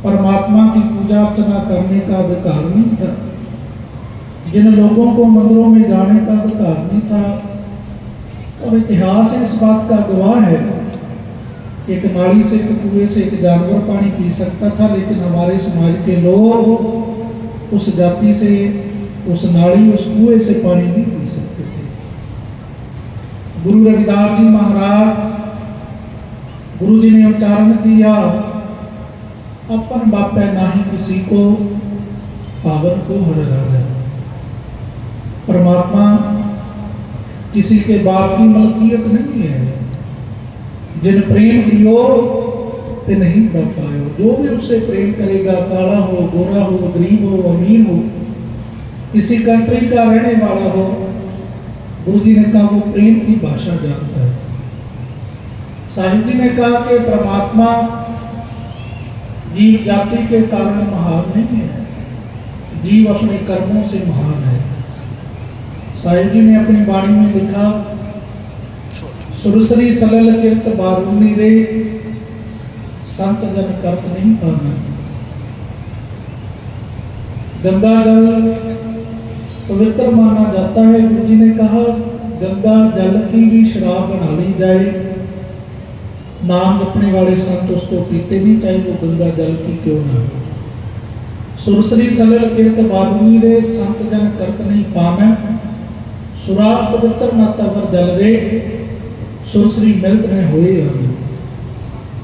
परमात्मा की पूजा अर्चना करने का अधिकार नहीं था, जिन लोगों को मंदिरों में जाने का अधिकार नहीं था। और इतिहास इस बात का गवाह है, एक नाली से, एक कुएं से एक जानवर पानी पी सकता था, लेकिन हमारे समाज के लोग उस जाति से, उस नाली, उस कुएं से पानी नहीं पी सकते थे। गुरु रविदास जी महाराज, गुरु जी ने उच्चारण किया अपन बापे नाही किसी को, पावन को हर राजा। परमात्मा किसी के बाप की मलकियत नहीं है। जिन प्रेम कियो ते नहीं बढ़ पायो। जो भी उससे प्रेम करेगा, काला हो, गोरा हो, गरीब हो, अमीर हो, किसी कंट्री का रहने वाला हो, गुरु जी ने कहा वो प्रेम की भाषा जानता है। साहिब जी ने कहा कि परमात्मा जीव जाति के कारण महान नहीं है, जीव अपने कर्मों से महान है। साहिब जी ने अपनी वाणी में लिखा, सुरसरी सलल किरत बारूनी रे, संत जन करत नहीं पाना। गंगा जल पवित्र माना जाता है। गुरु जी ने कहा गंगा जल की भी शराब बना ली जाए, नाम जपने वाले संत उसको पीते नहीं, चाहे वो गंगा जल की क्यों ना हो। सुरसरी सलल किरत बारूनी रे, संत जन करत नहीं पाना। सुरा पवित्र न तवर जल रे, सुरसरी मिलत न होए हमें।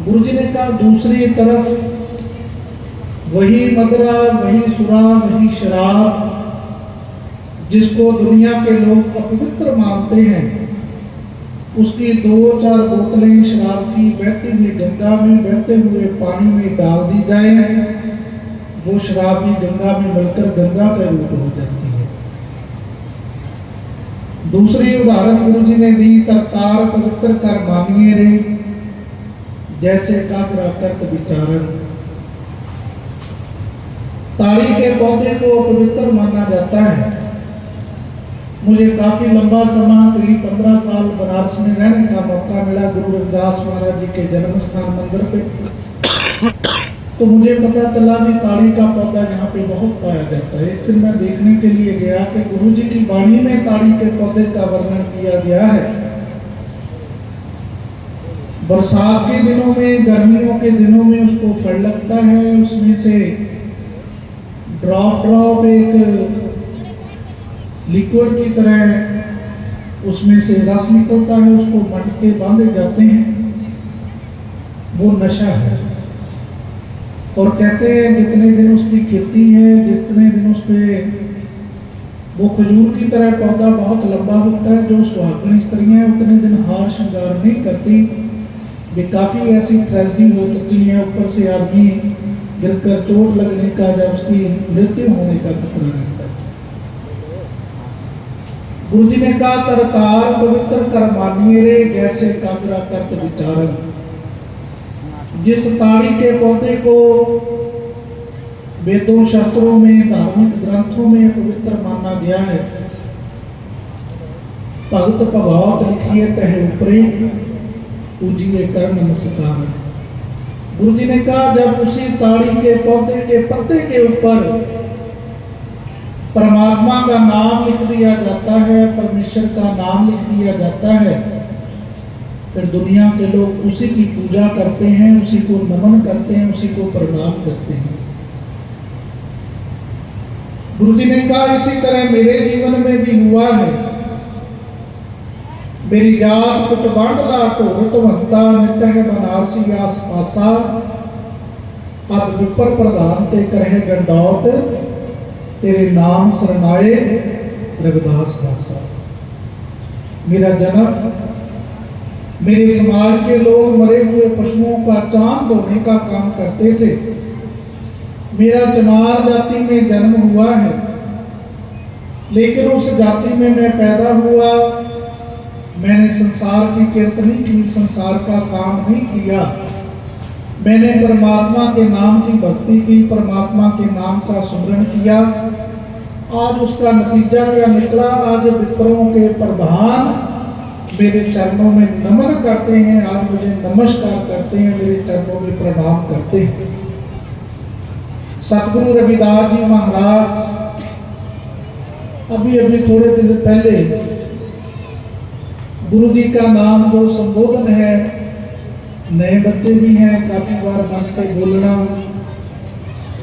गुरु जी ने कहा दूसरी तरफ वही मदरा, वही सुरा, वही शराब जिसको दुनिया के लोग अपवित्र मानते हैं, उसकी 2-4 बोतलें शराब की बहती हुई गंगा में, बहते हुए पानी में डाल दी जाए, वो शराब भी गंगा में मिलकर गंगा का रूप हो जाती है। दूसरी उदाहरण गुरु जी ने दी, तरतार पवित्र कर मानिए रे, जैसे काकरा करत विचारण। ताड़ी के पौधे को पवित्र माना जाता है। मुझे काफी लंबा समय, करीब 15 साल बनारस में रहने का मौका मिला, गुरु रविदास महाराज जी के जन्म स्थान मंदिर पे। तो मुझे पता चला कि ताड़ी का पौधा यहाँ पे बहुत पाया जाता है। फिर मैं देखने के लिए गया कि गुरु जी की वाणी में ताड़ी के पौधे का वर्णन किया गया है। बरसात के दिनों में, गर्मियों के दिनों में उसको फल लगता है, उसमें से ड्रॉप ड्रॉप एक लिक्विड की तरह उसमें से रस निकलता है, उसको मटके बांधे जाते हैं, वो नशा है। और कहते हैं जितने दिन उसकी खेती है, जितने दिन उस पर वो खजूर की तरह पौधा बहुत लंबा होता है, जो सुहागन स्त्रियाँ उतने दिन हार श्रृंगार नहीं करती। ये काफ़ी ऐसी ट्रेजेडी हो चुकी है, ऊपर से आदमी गिरकर चोट लगने का या उसकी मृत्यु होने का खतरा रहता है। गुरु जी ने कहा करतार पवित्र कर मानिए रे, जैसे कांगरा करत विचारन। जिस ताड़ी के पौधे को वेदों शास्त्रों में, धार्मिक ग्रंथों में पवित्र माना गया है, भगत भगवत लिखिए तह ऊपरे, पूजिए कर नमस्कार। गुरु जी ने कहा जब उसी ताड़ी के पौधे के पत्ते के ऊपर परमात्मा का नाम लिख दिया जाता है, परमेश्वर का नाम लिख दिया जाता है, फिर दुनिया के लोग उसी की पूजा करते हैं, उसी को नमन करते हैं, उसी को प्रणाम करते हैं। गुरु जी ने कहा इसी तरह मेरे जीवन में भी हुआ है। मेरी जात कुट बांडला ढोरट वंता, नित है बनारसी आस पासा, अब विपर प्रधान ते करहे गंडौत, तेरे नाम शरणाए रविदास दासा। मेरा जन्म, मेरे समाज के लोग मरे हुए पशुओं का चांद धोने का काम करते थे। मेरा चमार जाति में जन्म हुआ है, लेकिन उस जाति में मैं पैदा हुआ। मैंने संसार की कीर्तनी की, संसार का काम नहीं किया। मैंने परमात्मा के नाम की भक्ति की, परमात्मा के नाम का सुमरण किया। आज उसका नतीजा क्या निकला? आज विप्रों के प्रधान मेरे चरणों में नमन करते हैं, आज मुझे नमस्कार करते हैं, मेरे चरणों में प्रणाम करते हैं। सतगुरु रविदास जी महाराज अभी अभी थोड़े दिन पहले गुरु जी का नाम जो संबोधन है, नए बच्चे भी हैं, काफी बार मन से बोलना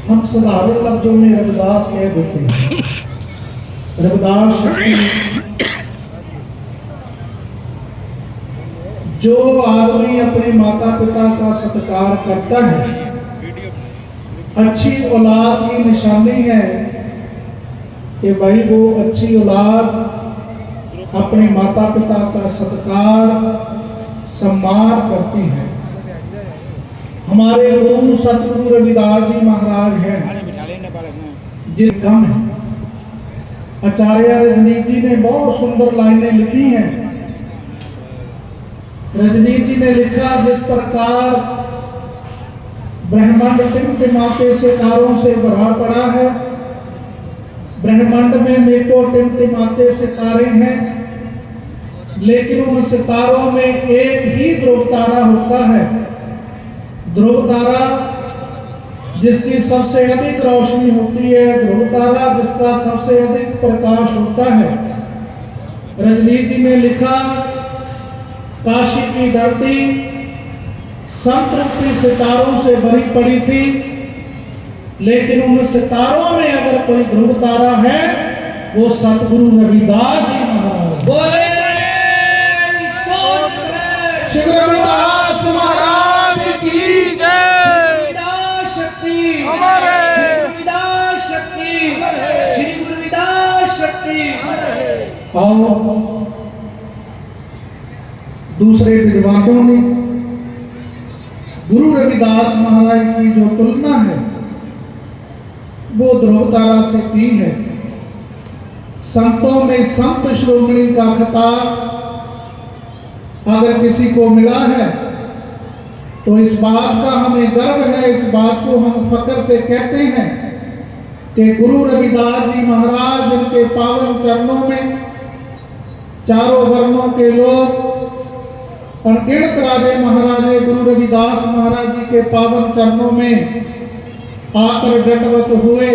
हम साधारण लफ्जों में रविदास कह देते हैं। रविदास शक्ति, जो आदमी अपने माता पिता का सत्कार करता है, अच्छी औलाद की निशानी है कि भाई वो अच्छी औलाद अपने माता पिता का सत्कार सम्मान करती है। हमारे गुरु सतगुरु रविदास जी महाराज हैं, जिन कम है। आचार्य रजनीश जी ने बहुत सुंदर लाइनें लिखी हैं। रजनीश जी ने लिखा, जिस प्रकार ब्रह्मांड टिमटिमाते सितारों से भरा पड़ा है, ब्रह्मांड में मेको टिमटिमाते सितारे हैं, लेकिन उन सितारों में एक ही ध्रुव तारा होता है। ध्रुव तारा जिसकी सबसे अधिक रोशनी होती है, ध्रुव तारा जिसका सबसे अधिक प्रकाश होता है। रजनीश जी ने लिखा, काशी की धरती संतृप्ति सितारों से भरी पड़ी थी, लेकिन उन सितारों में अगर कोई ध्रुव तारा है, वो सतगुरु रविदास जी महाराज। बोले श्री रविदास महाराज की जय। रविदास शक्ति हमारे, रविदास शक्ति श्री रविदास शक्ति। और दूसरे विद्वानों ने गुरु रविदास महाराज की जो तुलना है वो ध्रुव तारा से की है। संतों में संत श्रोमणी का खिताब अगर किसी को मिला है तो इस बात का हमें गर्व है, इस बात को हम फक्र से कहते हैं कि गुरु रविदास जी महाराज, जिनके पावन चरणों में चारों वर्णों के लोग, अनगिनत राजे महाराजे गुरु रविदास महाराज जी के पावन चरणों में आकर डटवत हुए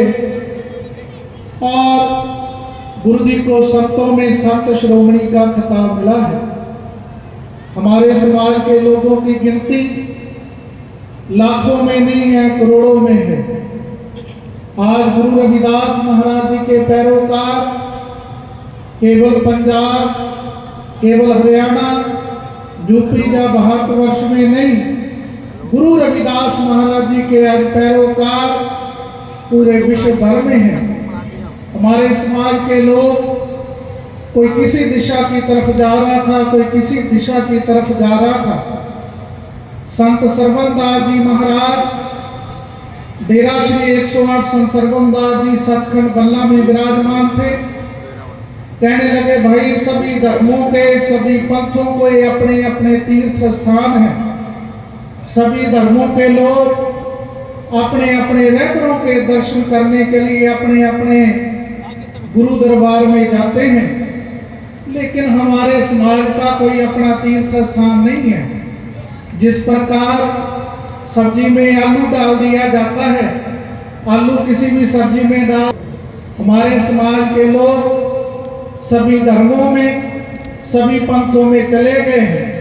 और गुरु जी को संतों में संत श्रोमणी का खिताब मिला है। हमारे समाज के लोगों की गिनती लाखों में नहीं है, करोड़ों में है। आज गुरु रविदास महाराज जी के पैरोकार केवल पंजाब, केवल हरियाणा, यूपी या भारतवर्ष में नहीं, गुरु रविदास महाराज जी के आज पैरोकार पूरे विश्व भर में हैं। हमारे समाज के लोग कोई किसी दिशा की तरफ जा रहा था, कोई किसी दिशा की तरफ जा रहा था। संत सरवनदास जी महाराज डेरा श्री 108 संत सरवनदास जी सचखंड बल्ला में विराजमान थे। कहने लगे भाई सभी धर्मों के, सभी पंथों को ये अपने अपने तीर्थ स्थान हैं। सभी धर्मों के लोग अपने अपने रहबरों के दर्शन करने के लिए अपने अपने गुरु दरबार में जाते हैं, लेकिन हमारे समाज का कोई अपना तीर्थ स्थान नहीं है। जिस प्रकार सब्जी में आलू डाल दिया जाता है, आलू किसी भी सब्जी में डाल, हमारे समाज के लोग सभी धर्मों में, सभी पंथों में चले गए हैं,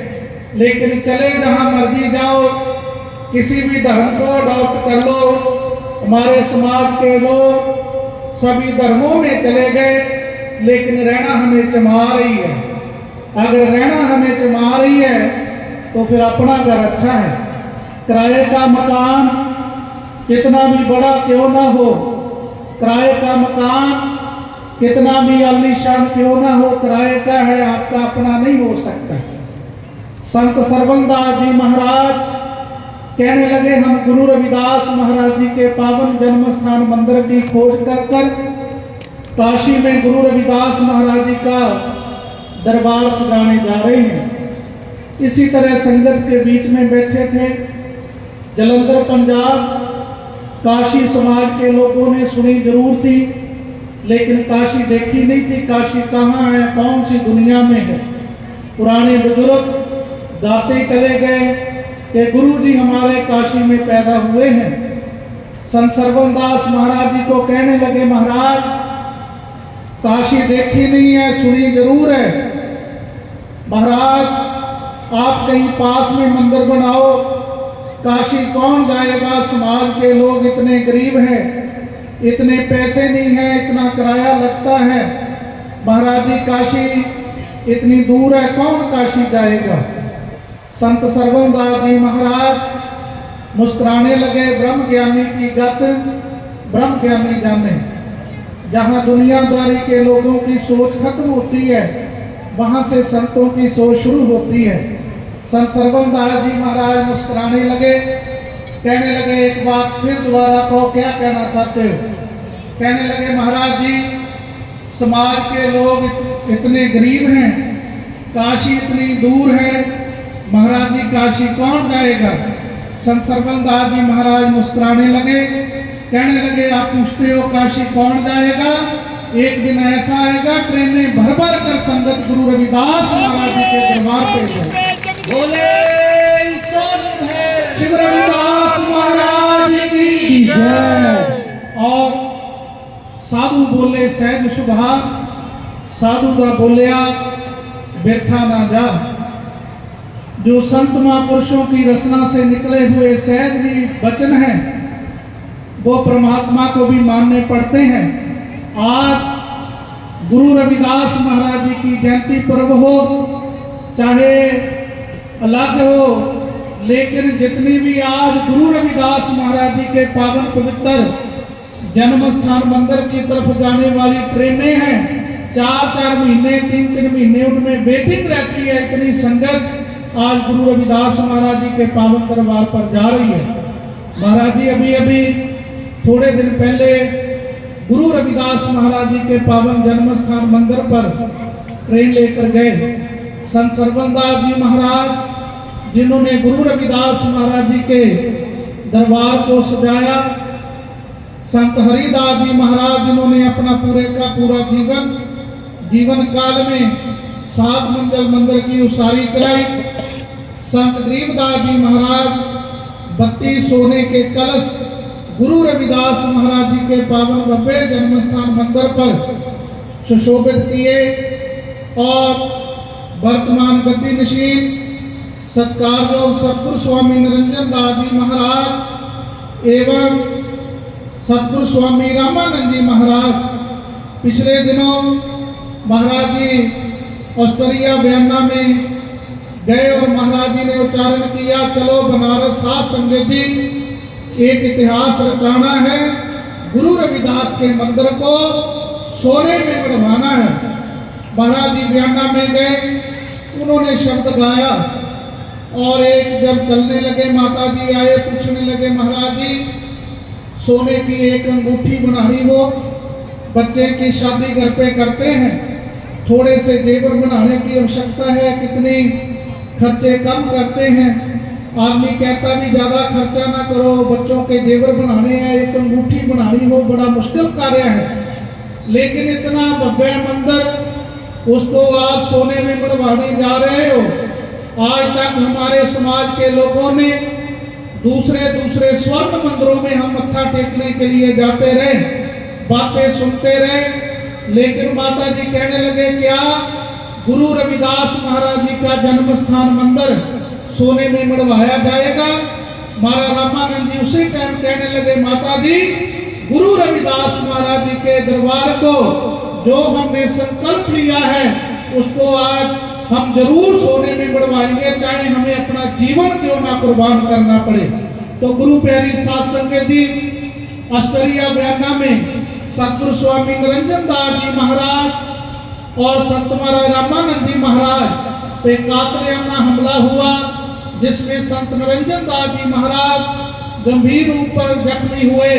लेकिन चले जहां मर्जी जाओ, किसी भी धर्म को अडॉप्ट कर लो। हमारे समाज के लोग सभी धर्मों में चले गए, लेकिन रहना हमें चमा रही है। अगर रहना हमें चमा रही है तो फिर अपना घर अच्छा है। किराए का मकान कितना भी बड़ा क्यों ना हो, किराए का मकान कितना भी आलीशान क्यों ना हो, किराए का है, आपका अपना नहीं हो सकता। संत सरवनदास जी महाराज कहने लगे हम गुरु रविदास महाराज जी के पावन जन्म स्थान मंदिर की खोज कर काशी में गुरु रविदास महाराज जी का दरबार सजाने जा रहे हैं। इसी तरह संगत के बीच में बैठे थे जलंधर पंजाब। काशी समाज के लोगों ने सुनी जरूर थी, लेकिन काशी देखी नहीं थी। काशी कहाँ है, कौन सी दुनिया में है। पुराने बुजुर्ग गाते चले गए कि गुरु जी हमारे काशी में पैदा हुए हैं। संत सरवनदास महाराज जी को कहने लगे महाराज काशी देखी नहीं है, सुनी जरूर है। महाराज आप कहीं पास में मंदिर बनाओ, काशी कौन जाएगा। समाज के लोग इतने गरीब हैं, इतने पैसे नहीं है, इतना किराया लगता है। महाराज जी काशी इतनी दूर है, कौन काशी जाएगा। संत सरवनदास जी महाराज मुस्कुराने लगे। ब्रह्म ज्ञानी की गत ब्रह्म ज्ञानी जाने। जहाँ दुनियादारी के लोगों की सोच खत्म होती है, वहाँ से संतों की सोच शुरू होती है। संत सरवनदास जी महाराज मुस्कुराने लगे, कहने लगे एक बात फिर दोबारा कहो, क्या कहना चाहते हो। कहने लगे महाराज जी समाज के लोग इतने गरीब हैं, काशी इतनी दूर है, महाराज जी काशी कौन जाएगा। संत सरवनदास जी महाराज मुस्कुराने लगे, कहने लगे आप पूछते हो काशी कौन जाएगा। एक दिन ऐसा आएगा ट्रेनें भर भर कर संगत गुरु रविदास महाराज जी के दरबार पे जाएगी। बोले शिव रविदास महाराज की जय। और साधु बोले सहज सुभार, साधु का बोलिया बैठा ना जा। जो संत महापुरुषों की रचना से निकले हुए सहज भी वचन हैं, वो परमात्मा को भी मानने पड़ते हैं। आज गुरु रविदास महाराज जी की जयंती पर्व हो, चाहे अलग हो, लेकिन जितनी भी आज गुरु रविदास महाराज जी के पावन पवित्र जन्म स्थान मंदिर की तरफ जाने वाली ट्रेनें हैं, 4-4 महीने 3-3 महीने उनमें वेटिंग रहती है। इतनी संगत आज गुरु रविदास महाराज जी के पावन दरबार पर जा रही है। महाराज जी अभी अभी थोड़े दिन पहले गुरु रविदास महाराज जी के पावन जन्म स्थान मंदिर पर ट्रेन लेकर गए। संत सरवनदास जी महाराज जिन्होंने गुरु रविदास महाराज जी के दरबार को सजाया, संत हरिदास जी महाराज जिन्होंने अपना पूरे का पूरा जीवन काल में 7 मंजिल मंदिर की उसारी कराई, संत गरीबदास जी महाराज 32 सोने के कलश गुरु रविदास महाराज जी के पावन भव्य जन्म स्थान मंदिर पर सुशोभित किए और वर्तमान गद्दी नशीन सत्कारयोग सतगुरु स्वामी निरंजन दास जी महाराज एवं सतगुरु स्वामी रामानंद जी महाराज पिछले दिनों महाराज जी ऑस्ट्रेलिया वियना में गए और महाराज जी ने उच्चारण किया, चलो बनारस साध संगत जी, एक इतिहास रचाना है, गुरु रविदास के मंदिर को सोने में मढ़वाना है। महाराज जी बयाना में गए, उन्होंने शब्द गाया और एक जब चलने लगे माता जी आए, पूछने लगे महाराज जी सोने की एक अंगूठी बनानी हो, बच्चे की शादी घर पे करते हैं, थोड़े से जेवर बनाने की आवश्यकता है, कितनी खर्चे कम करते हैं। आदमी कहता भी ज्यादा खर्चा ना करो, बच्चों के जेवर बनाने हैं, एक अंगूठी बनानी हो, बड़ा मुश्किल कार्य है। लेकिन इतना भव्य मंदिर उसको आप सोने में मढ़वाने जा रहे हो। आज तक हमारे समाज के लोगों ने दूसरे दूसरे स्वर्ण मंदिरों में हम मत्था टेकने के लिए जाते रहे, बातें सुनते रहे, लेकिन माता जी कहने लगे क्या गुरु रविदास महाराज जी का जन्म स्थान मंदिर सोने में मढ़वाया जाएगा? महाराज रामानंद जी उसी टाइम कहने लगे माता जी गुरु रविदास महाराज जी के दरबार को जो हमने संकल्प लिया है उसको आज हम जरूर सोने में मढ़वाएंगे, चाहे हमें अपना जीवन क्यों ना कुर्बान करना पड़े। तो गुरु प्यारी साध संगत जी अष्टरिया बयाना में सतगुरु स्वामी निरंजन दास जी महाराज और संत महाराज रामानंद जी महाराज पे कातराना हमला हुआ, जिसमें संत निरंजन दास जी महाराज गंभीर रूप पर जख्मी हुए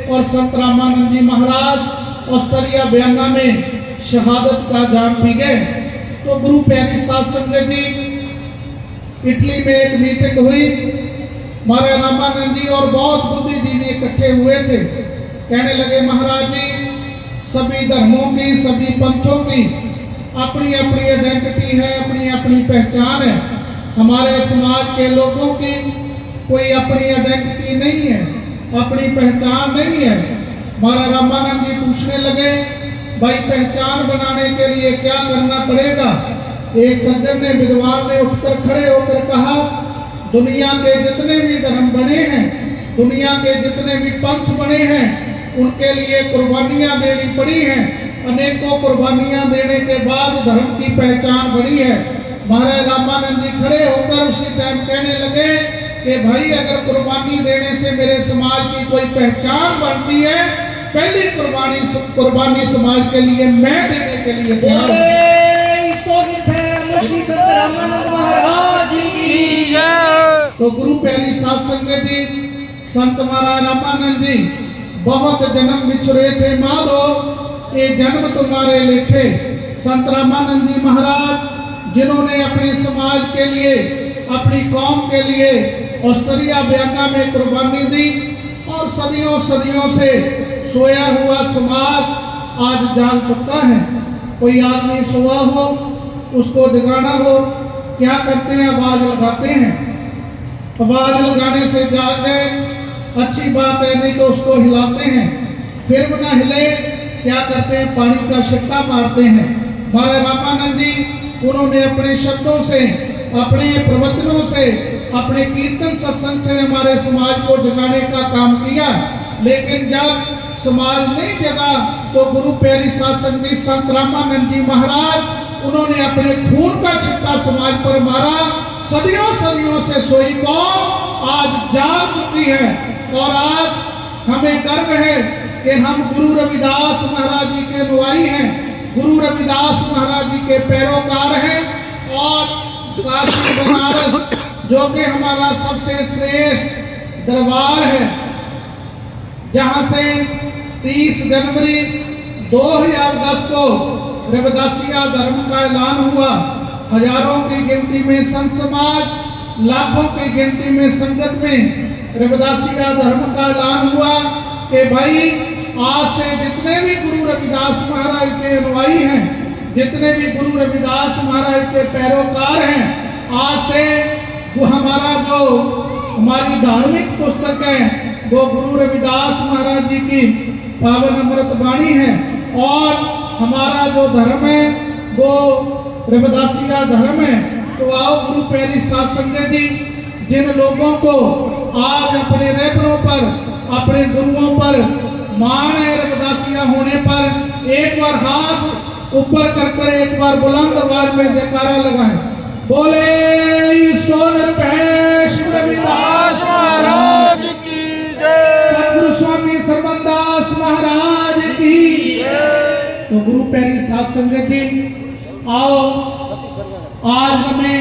और संत रामानंद जी महाराज ऑस्ट्रेलिया बयाना में शहादत का जाम पी गए। तो गुरु प्यारी साध संगत जी इटली में एक मीटिंग हुई, महाराज रामानंद जी और बहुत बुद्धिजीवी इकट्ठे हुए थे। कहने लगे महाराज जी सभी धर्मों की, सभी पंथों की अपनी अपनी आइडेंटिटी है, अपनी अपनी पहचान है। हमारे समाज के लोगों की कोई अपनी आइडेंटिटी नहीं है, अपनी पहचान नहीं है। महाराज रामानंद जी पूछने लगे भाई पहचान बनाने के लिए क्या करना पड़ेगा? एक सज्जन ने, विद्वान ने उठकर खड़े होकर कहा दुनिया के जितने भी धर्म बने हैं, दुनिया के जितने भी पंथ बने हैं, उनके लिए कुर्बानियां देनी पड़ी हैं। अनेकों कुर्बानियां देने के बाद धर्म की पहचान बनी है। महाराज रामानंद जी खड़े होकर उसी टाइम कहने लगे कि भाई अगर कुर्बानी देने से मेरे समाज की कोई पहचान बनती है, पहली कुर्बानी समाज के लिए मैं देने के लिए तैयार हूं। तो गुरु प्यारी साध संगत जी संत महाराज रामानंद जी बहुत जन्म बिछुरे थे माधो, ये जन्म तुम्हारे लेखे। संत रामानंद जी महाराज जिन्होंने अपने समाज के लिए, अपनी कौम के लिए ऑस्ट्रेलिया बयाना में कुर्बानी दी और सदियों सदियों से सोया हुआ समाज आज जाग चुका है। कोई आदमी सोया हो, उसको जगाना हो, क्या करते हैं? आवाज लगाते हैं। आवाज लगाने से जाग गए, अच्छी बात है, नहीं तो उसको हिलाते हैं। फिर वो ना हिले, क्या करते हैं? पानी का छिट्टा मारते हैं। महाराज रामानंद जी उन्होंने अपने शब्दों से, अपने प्रवचनों से, अपने कीर्तन सत्संग से हमारे समाज को जगाने का काम किया। लेकिन जब समाज नहीं जगा तो गुरु प्यारी साध संगत जी संत रामानंद जी महाराज उन्होंने अपने खून का छिट्टा समाज पर मारा। सदियों सदियों से सोई कौम आज जाग चुकी है और आज हमें गर्व है कि हम गुरु रविदास महाराज जी के अनुयायी हैं, गुरु रविदास महाराज जी के पैरोकार हैं। और काशी बनारस जो कि हमारा सबसे श्रेष्ठ दरबार है, जहां से 30 जनवरी 2010 को रविदासिया धर्म का ऐलान हुआ। हजारों की गिनती में संत समाज, लाखों की गिनती में संगत में रविदासिया धर्म का ऐलान हुआ कि भाई आज से जितने भी गुरु रविदास महाराज के अनुयायी हैं, जितने भी गुरु रविदास महाराज के पैरोकार हैं, आज से वो हमारी धार्मिक पुस्तक है वो गुरु रविदास महाराज जी की पावन अमृत वाणी है। और हमारा जो धर्म है वो रविदासिया धर्म है। तो आओ गुरु प्यारी साध संगत जी, जिन लोगों को आज अपने रहबरों पर, अपने गुरुओं पर मान है रविदासिया होने पर, एक बार हाथ ऊपर कर एक बार बुलंद आवाज में जयकारा लगाएं, बोले निरपेश रविदास महाराज की जय। सतगुरु स्वामी सरबंदास महाराज की। तो गुरु प्यारी साध संगत जी, आओ आज हमें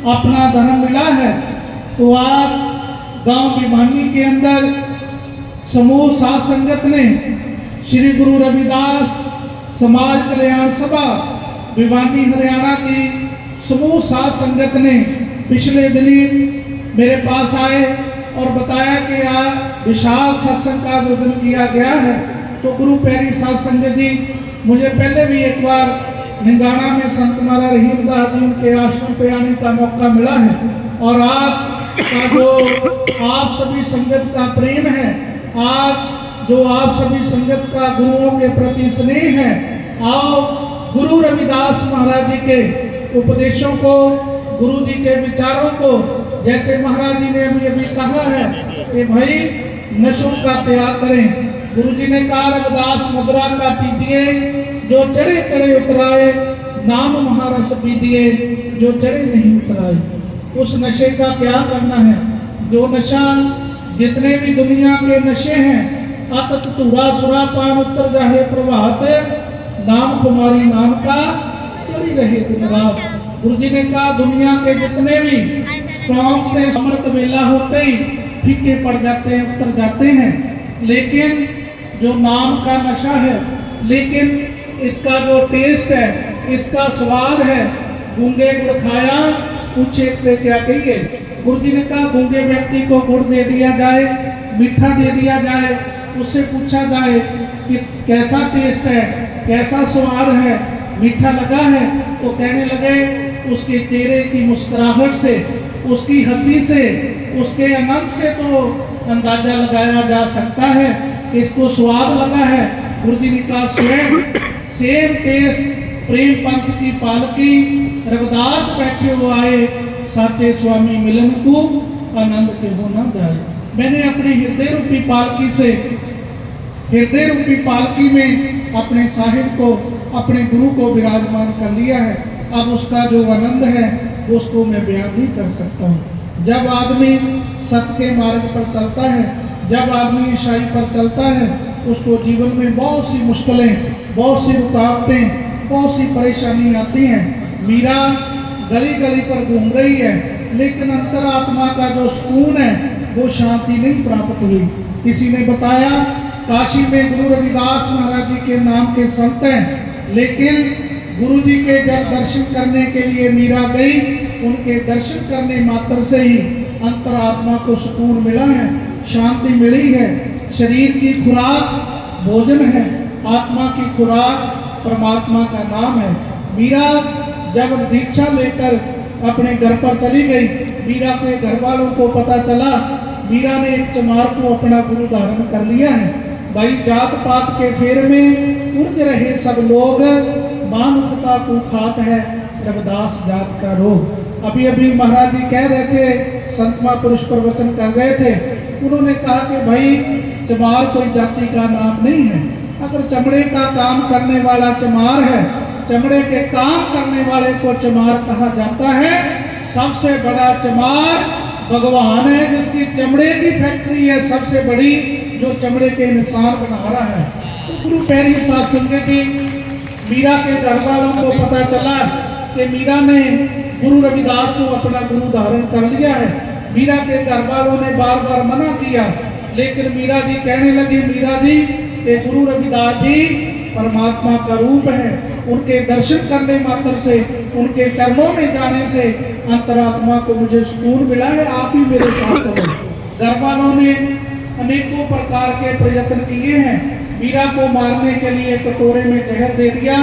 अपना धर्म मिला है, तो आज गांव भिवानी के अंदर समूह साध संगत ने श्री गुरु रविदास समाज कल्याण सभा भिवानी हरियाणा की समूह साध संगत ने पिछले दिनी मेरे पास आए और बताया कि आज विशाल सत्संग का आयोजन किया गया है। तो गुरु प्यारी साध संगत जी, मुझे पहले भी एक बार निंगाना में संत महाराज रहीमदास जी के आश्रम पे आने का मौका मिला है, और आज का जो आप सभी संगत का प्रेम है, आज जो आप सभी संगत का गुरुओं के प्रति स्नेह है, आओ गुरु रविदास महाराज जी के उपदेशों को, गुरु जी के विचारों को, जैसे महाराज जी ने अभी कहा है कि भाई नशों का त्याग करें। गुरु जी ने कहा रविदास मदुरा का पीजिए जो चढ़े चढ़े उतराए, नाम महारस पीजिए जो चढ़े नहीं उतराए। उस नशे का क्या करना है? जो नशा, जितने भी दुनिया के नशे हैं, अतत तुरा सुरा पान उत्तर जाहे प्रभात, नाम कुमारी नाम का चढ़ी रहे दिन रात। गुरु जी ने कहा दुनिया के जितने भी शौक से अमृत वेला होते ही फीके पड़ जाते हैं, उतर जाते हैं, लेकिन जो नाम का नशा है, लेकिन इसका जो टेस्ट है, इसका स्वाद है, गूंगे गुड़ खाया पूछे पे क्या कहिए। गुरु जी ने कहा गूंगे व्यक्ति को गुड़ दे दिया जाए, मीठा दे दिया जाए, उससे पूछा जाए कि कैसा टेस्ट है, कैसा स्वाद है, मीठा लगा है, तो कहने लगे उसके चेहरे की मुस्कुराहट से, उसकी हंसी से, उसके आनंद से तो अंदाजा लगाया जा सकता है कि इसको स्वाद लगा है। गुरु जी ने कहा स्वयं सेम टेस्ट प्रेम पंथ की पालकी रविदास बैठे हुए आए, साचे स्वामी मिलन को आनंद के हो न जाए। मैंने अपने हृदय रूपी पालकी से, हृदय रूपी पालकी में अपने साहिब को, अपने गुरु को विराजमान कर लिया है। अब उसका जो आनंद है उसको मैं बयान नहीं कर सकता हूँ। जब आदमी सच के मार्ग पर चलता है, जब आदमी ईसाई पर चलता है, उसको जीवन में बहुत सी मुश्किलें, बहुत सी रुकावटें, बहुत सी परेशानी आती हैं। मीरा गली गली पर घूम रही है, लेकिन अंतरात्मा का जो सुकून है वो शांति नहीं प्राप्त हुई। किसी ने बताया काशी में गुरु रविदास महाराज जी के नाम के संत हैं, लेकिन गुरु जी के जब दर्शन करने के लिए मीरा गई, उनके दर्शन करने मात्र से ही अंतरात्मा को सुकून मिला है, शांति मिली है। शरीर की खुराक भोजन है, आत्मा की खुराक परमात्मा का नाम है। मीरा जब दीक्षा लेकर अपने घर पर चली गई, मीरा के घर वालों को पता चला, मीरा ने एक चमार को अपना गुरु धारण कर लिया है। भाई जात पात के फेर में उलझ रहे सब लोग, मानवता को खात है रविदास जात का रोग। अभी अभी महाराज जी कह रहे थे, संत महापुरुष प्रवचन कर रहे थे, उन्होंने कहा कि भाई चमार कोई जाति का नाम नहीं है। अगर चमड़े का काम करने वाला चमार है, चमड़े के काम करने वाले को चमार कहा जाता है। सबसे बड़ा चमार भगवान है, जिसकी चमड़े की फैक्ट्री है सबसे बड़ी, जो चमड़े के निशान बना रहा है। तो गुरु प्यारी साध संगत जी, मीरा के घर वालों को पता चला कि मीरा ने गुरु रविदास को अपना गुरु धारण कर लिया है। मीरा के घर वालों ने बार बार मना किया, लेकिन मीरा जी कहने लगी, मीरा जी ये गुरु रविदास जी परमात्मा का रूप है, उनके दर्शन करने मात्र से, उनके चरणों में जाने से अंतरात्मा को मुझे सुकून मिला है, आप ही मेरे साथ चलो। घर वालों ने अनेकों प्रकार के प्रयत्न किए हैं, मीरा को मारने के लिए कटोरे में जहर दे दिया,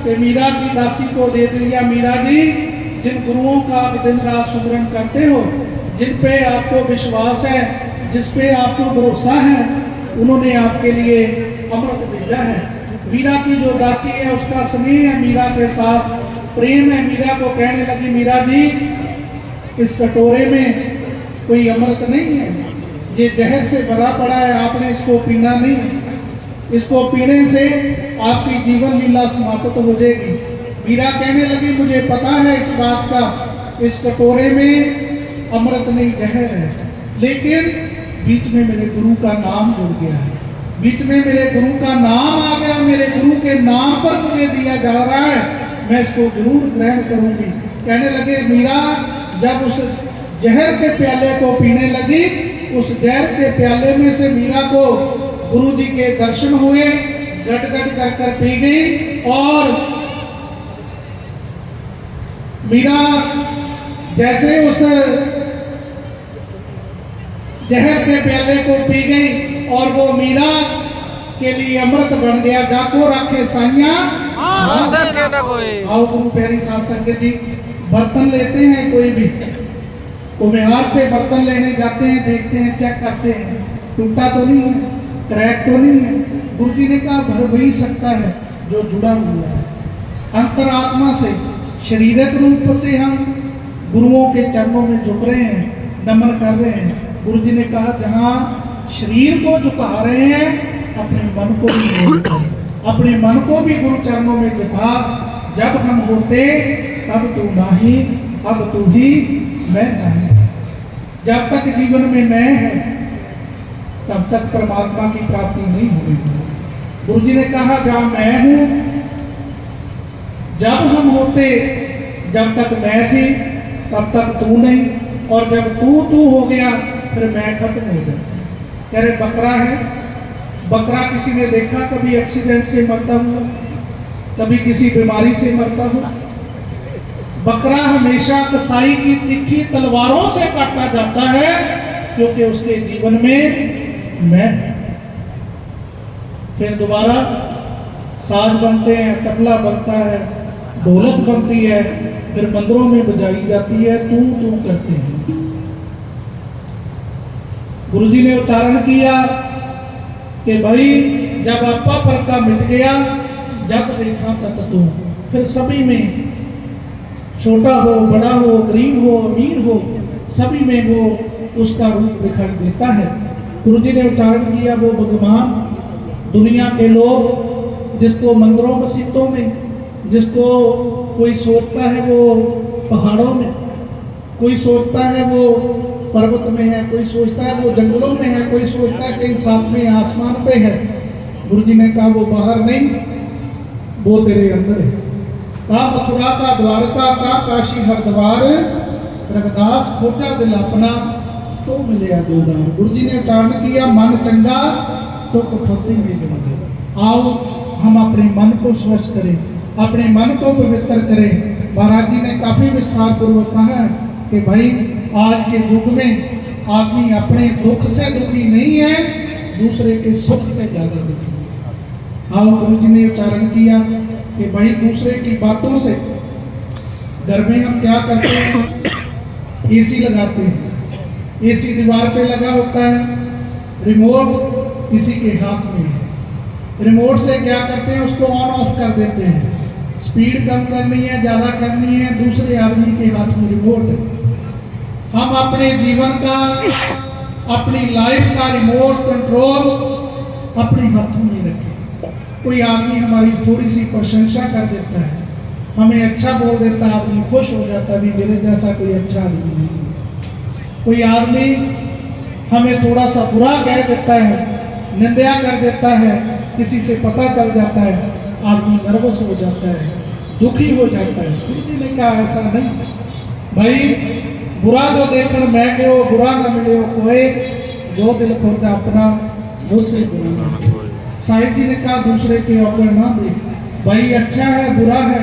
कि मीरा की दासी को दे दिया। मीरा जी जिन गुरुओं का आप दिन रात सुमरन करते हो, जिन पे आपको विश्वास है, जिस पे आपको भरोसा है, उन्होंने आपके लिए अमृत भेजा है। मीरा की जो दासी है उसका स्नेह है, मीरा के साथ प्रेम है। मीरा को कहने लगी, मीरा जी इस कटोरे में कोई अमृत नहीं है, ये जहर से भरा पड़ा है, आपने इसको पीना नहीं है, इसको पीने से आपकी जीवन लीला समाप्त हो जाएगी। मीरा कहने लगी, मुझे पता है इस बात का, इस कटोरे में अमृत नहीं जहर है, लेकिन बीच में मेरे गुरु का नाम जुड़ गया है, बीच में मेरे गुरु का नाम आ गया, मेरे गुरु के नाम पर मुझे दिया जा रहा है, मैं इसको जरूर ग्रहण करूंगी। कहने लगे मीरा जब उस जहर के प्याले को पीने लगी, उस जहर के प्याले में से मीरा को गुरु जी के दर्शन हुए, गट गट कर कर पी गई। और मीरा जैसे उस जहर के प्याले को पी गई और वो मीरा के लिए अमृत बन गया। जाको रखे साइया आओ गुरु प्यारी साध संगत जी, बर्तन लेते हैं कोई भी, कुम्हार से बर्तन लेने जाते हैं, देखते हैं, चेक करते हैं, टूटा तो नहीं है, क्रैक तो नहीं है। गुरु जी ने कहा भर वही सकता है जो जुड़ा हुआ है अंतरात्मा से। शरीरक रूप से हम गुरुओं के चरणों में झुक रहे हैं, नमन कर रहे हैं। गुरु जी ने कहा जहाँ शरीर को झुका रहे हैं, अपने मन को भी झुका, अपने मन को भी गुरु चरणों में झुका। जब हम होते तब तू नहीं, अब तू ही मैं नहीं। जब तक जीवन में मैं है तब तक परमात्मा की प्राप्ति नहीं होगी। गुरु जी ने कहा जहाँ मैं हूँ, जब हम होते जब तक मैं थी तब तक तू नहीं, और जब तू हो गया फिर मैं खत्म हो गया। कह रहे बकरा है, बकरा किसी ने देखा कभी एक्सीडेंट से मरता हुआ, कभी किसी बीमारी से मरता हुआ? बकरा हमेशा कसाई की तीखी तलवारों से काटा जाता है, क्योंकि उसके जीवन में मैं। फिर दोबारा साज बनते हैं, तबला बनता है, ढोलक बनती है, फिर मंदिरों में बजाई जाती है, तू करते हैं। गुरुजी ने उच्चारण किया कि भाई जब आपा पर का मिट गया, जब देखा तब तू। फिर सभी में, छोटा हो, बड़ा हो, गरीब हो, अमीर हो, सभी में वो उसका रूप दिखाई देता है। गुरुजी ने उच्चारण किया वो भगवान, दुनिया के लोग जिसको मंदिरों मस्जिदों में, जिसको कोई सोचता है वो पहाड़ों में, कोई सोचता है वो पर्वत में है, कोई सोचता है वो जंगलों में है, कोई सोचता है कहीं सातवें आसमान पे है। गुरुजी ने कहा वो बाहर नहीं, वो तेरे अंदर है। का मथुरा का द्वारका का काशी हरिद्वार, रविदास खोजा दिल अपना तो मिले दिलदार। गुरुजी ने उच्चारण किया मन चंगा तो कठौती में मिले। आओ हम अपने मन को स्वच्छ करें, अपने मन को पवित्र करें। महाराज जी ने काफी विस्तार पूर्वक कहा कि भाई आज के युग में आदमी अपने दुख से दुखी नहीं है, दूसरे के सुख से ज्यादा दुखी है। आओ गुरुजी ने उच्चारण किया कि भाई दूसरे की बातों से, घर में हम क्या करते हैं, एसी लगाते हैं, एसी दीवार पे लगा होता है, रिमोट किसी के हाथ में है, रिमोट से क्या करते हैं उसको ऑन ऑफ कर देते हैं। स्पीड कम करनी है, ज्यादा करनी है, दूसरे आदमी के हाथ में रिमोट है। हम अपने जीवन का, अपनी लाइफ का रिमोट कंट्रोल अपने हाथों में रखें। कोई आदमी हमारी थोड़ी सी प्रशंसा कर देता है, हमें अच्छा बोल देता है, आदमी खुश हो जाता है, भी मेरे जैसा कोई अच्छा आदमी नहीं। कोई आदमी हमें थोड़ा सा बुरा कह देता है, निंदा कर देता है, किसी से पता चल जाता है, आदमी नर्वस हो जाता है, दुखी हो जाता है। किसी ने कहा ऐसा नहीं भाई, बुरा जो देखकर मैं गयो बुरा न मिले कोई, जो दिल खोता अपना मुझसे बुरा ना। साहिब जी ने कहा दूसरे के अवगण ना दे, भाई अच्छा है बुरा है,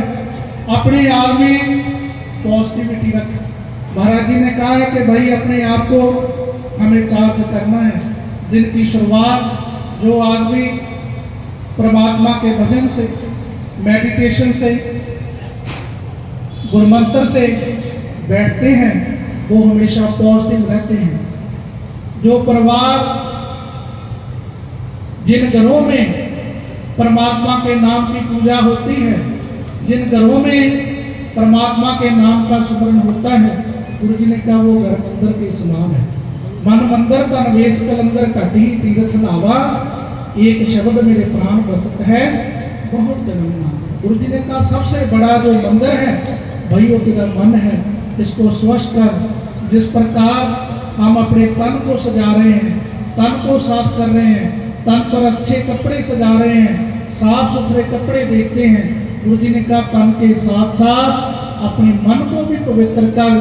अपने आप में पॉजिटिविटी रख। महाराज जी ने कहा है कि भाई अपने आप को हमें चार्ज करना है। दिन की शुरुआत जो आदमी परमात्मा के भजन से, मेडिटेशन से, गुरमंत्र से बैठते हैं वो हमेशा पॉजिटिव रहते हैं। जो परिवार, जिन घरों में परमात्मा के नाम की पूजा होती है, जिन घरों में परमात्मा के नाम का सुमरन होता है, गुरु जी ने कहा वो घर मंदिर के समान है। मन मंदिर का नवेश कलंदर घटी तीर्थ नावा, एक शब्द मेरे प्राण बसत है बहुत जन्मना। गुरु जी ने कहा सबसे बड़ा जो मंदिर है भाई वो तेरा मन है, इसको स्वच्छ कर, जिस प्रकार हम अपने तन को सजा रहे हैं, तन को साफ कर रहे हैं, तन पर अच्छे कपड़े सजा रहे हैं, साफ सुथरे कपड़े देखते हैं, गुरु जी ने कहा तन के साथ साथ अपने मन को भी पवित्र कर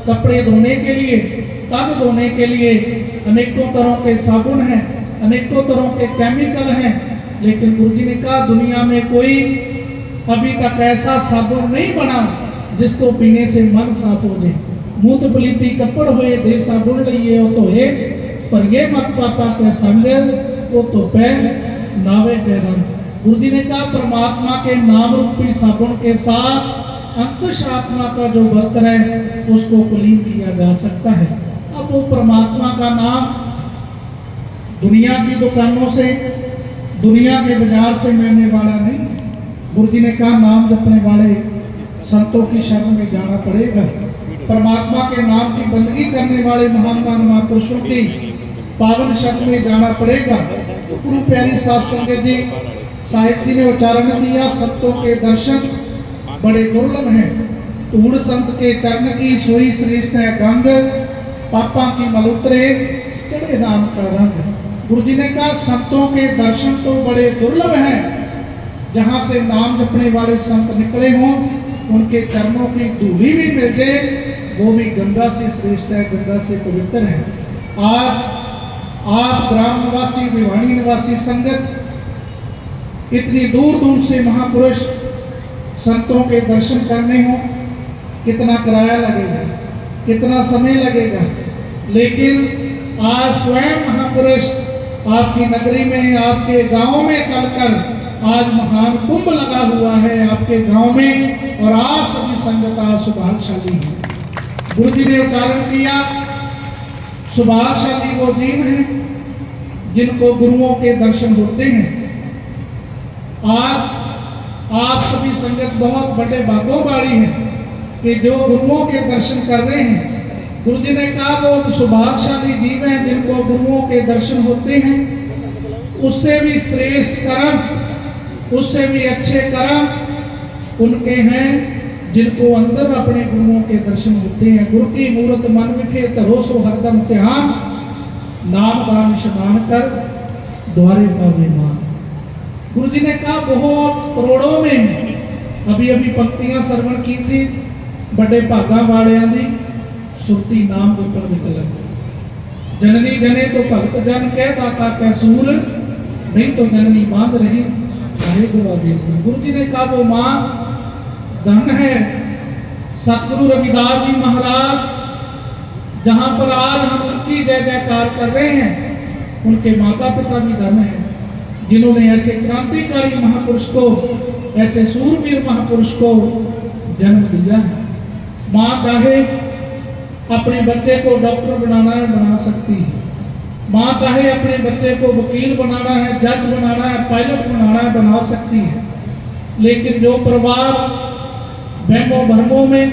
कपड़े धोने के लिए, तन धोने के लिए अनेकों तरह के साबुन हैं, अनेकों तरह के केमिकल हैं, लेकिन गुरु जी ने कहा दुनिया में कोई अभी तक ऐसा साबुन नहीं बना जिसको पीने से मन साफ हो जाए। मुँह तो पलीती कपड़ होए दे साबुन लइए वो तो है, पर ये मत पापा के संग वो तो पैर नावे के रंग। गुरु जी ने कहा परमात्मा के नाम रूपी साबुन के साथ अंकुश आत्मा का जो वस्त्र है उसको कुलीन किया जा सकता है। अब वो परमात्मा का नाम दुनिया की दुकानों से, दुनिया के बाजार से मिलने वाला नहीं। गुरु जी ने कहा नाम जपने वाले संतों की शरण में जाना पड़ेगा। परमात्मा के नाम की बंदगी करने वाले महान महापुरुषों की पावन शरण में जाना पड़ेगा। गुरु प्यारी साध संगत जी, साहिब जी ने उच्चारण किया, संतों के दर्शन बड़े दुर्लभ हैं। धूड़ संत के चरण की सोई श्रेष्ठ है गंग, पापा की मलुतरे चढ़े नाम का रंग। गुरु जी ने कहा संतों के दर्शन तो बड़े दुर्लभ हैं, जहां से नाम जपने वाले संत निकले हों उनके चरणों की धूली भी मिल जाए, वो भी गंगा से श्रेष्ठ है, गंगा से पवित्र है। आज आप ग्राम निवासी, भिवानी निवासी संगत इतनी दूर दूर से महापुरुष संतों के दर्शन करने हो, कितना किराया लगेगा, कितना समय लगेगा, लेकिन आज स्वयं महापुरुष आपकी नगरी में, आपके गांव में चलकर आज महान कुंभ लगा हुआ है आपके गांव में, और आप सभी संगत आज सौभाग्यशाली हैं। गुरु जी ने उच्चारण किया सौभाग्यशाली वो जीव हैं जिनको गुरुओं के दर्शन होते हैं। आज आप सभी संगत बहुत बड़े भाग्यशाली हैं कि जो गुरुओं के दर्शन कर रहे हैं। गुरु जी ने कहा वो सौभाग्यशाली जीव हैं जिनको गुरुओं के दर्शन होते हैं। उससे भी श्रेष्ठ कर्म, उससे भी अच्छे कर्म उनके हैं जिनको अंदर अपने गुरुओं के दर्शन होते हैं। गुरु की मूरत मन विखे धरो सो हरदम ध्यान, नाम दान स्नान कर द्वारे पावे मान। गुरु जी ने कहा बहुत करोड़ों में अभी अभी पंक्तियां श्रवण की थी, बड़े भागा वाले दी सुरती नाम के ऊपर में चला। जननी जने तो भक्त जन कह दाता कैसूर, नहीं तो जननी बांध रही गुरु जी ने कहा वो मां धन है। सतगुरु रविदास जी महाराज जहां पर आज हम उनकी जय जयकार कर रहे हैं, उनके माता पिता भी धन है जिन्होंने ऐसे क्रांतिकारी महापुरुष को, ऐसे सूरवीर महापुरुष को जन्म दिया है। मां चाहे अपने बच्चे को डॉक्टर बनाना है बना सकती है, मां चाहे अपने बच्चे को वकील बनाना है, जज बनाना है, पायलट बनाना है बना सकती है, लेकिन जो परिवार वहमों भ्रमों में,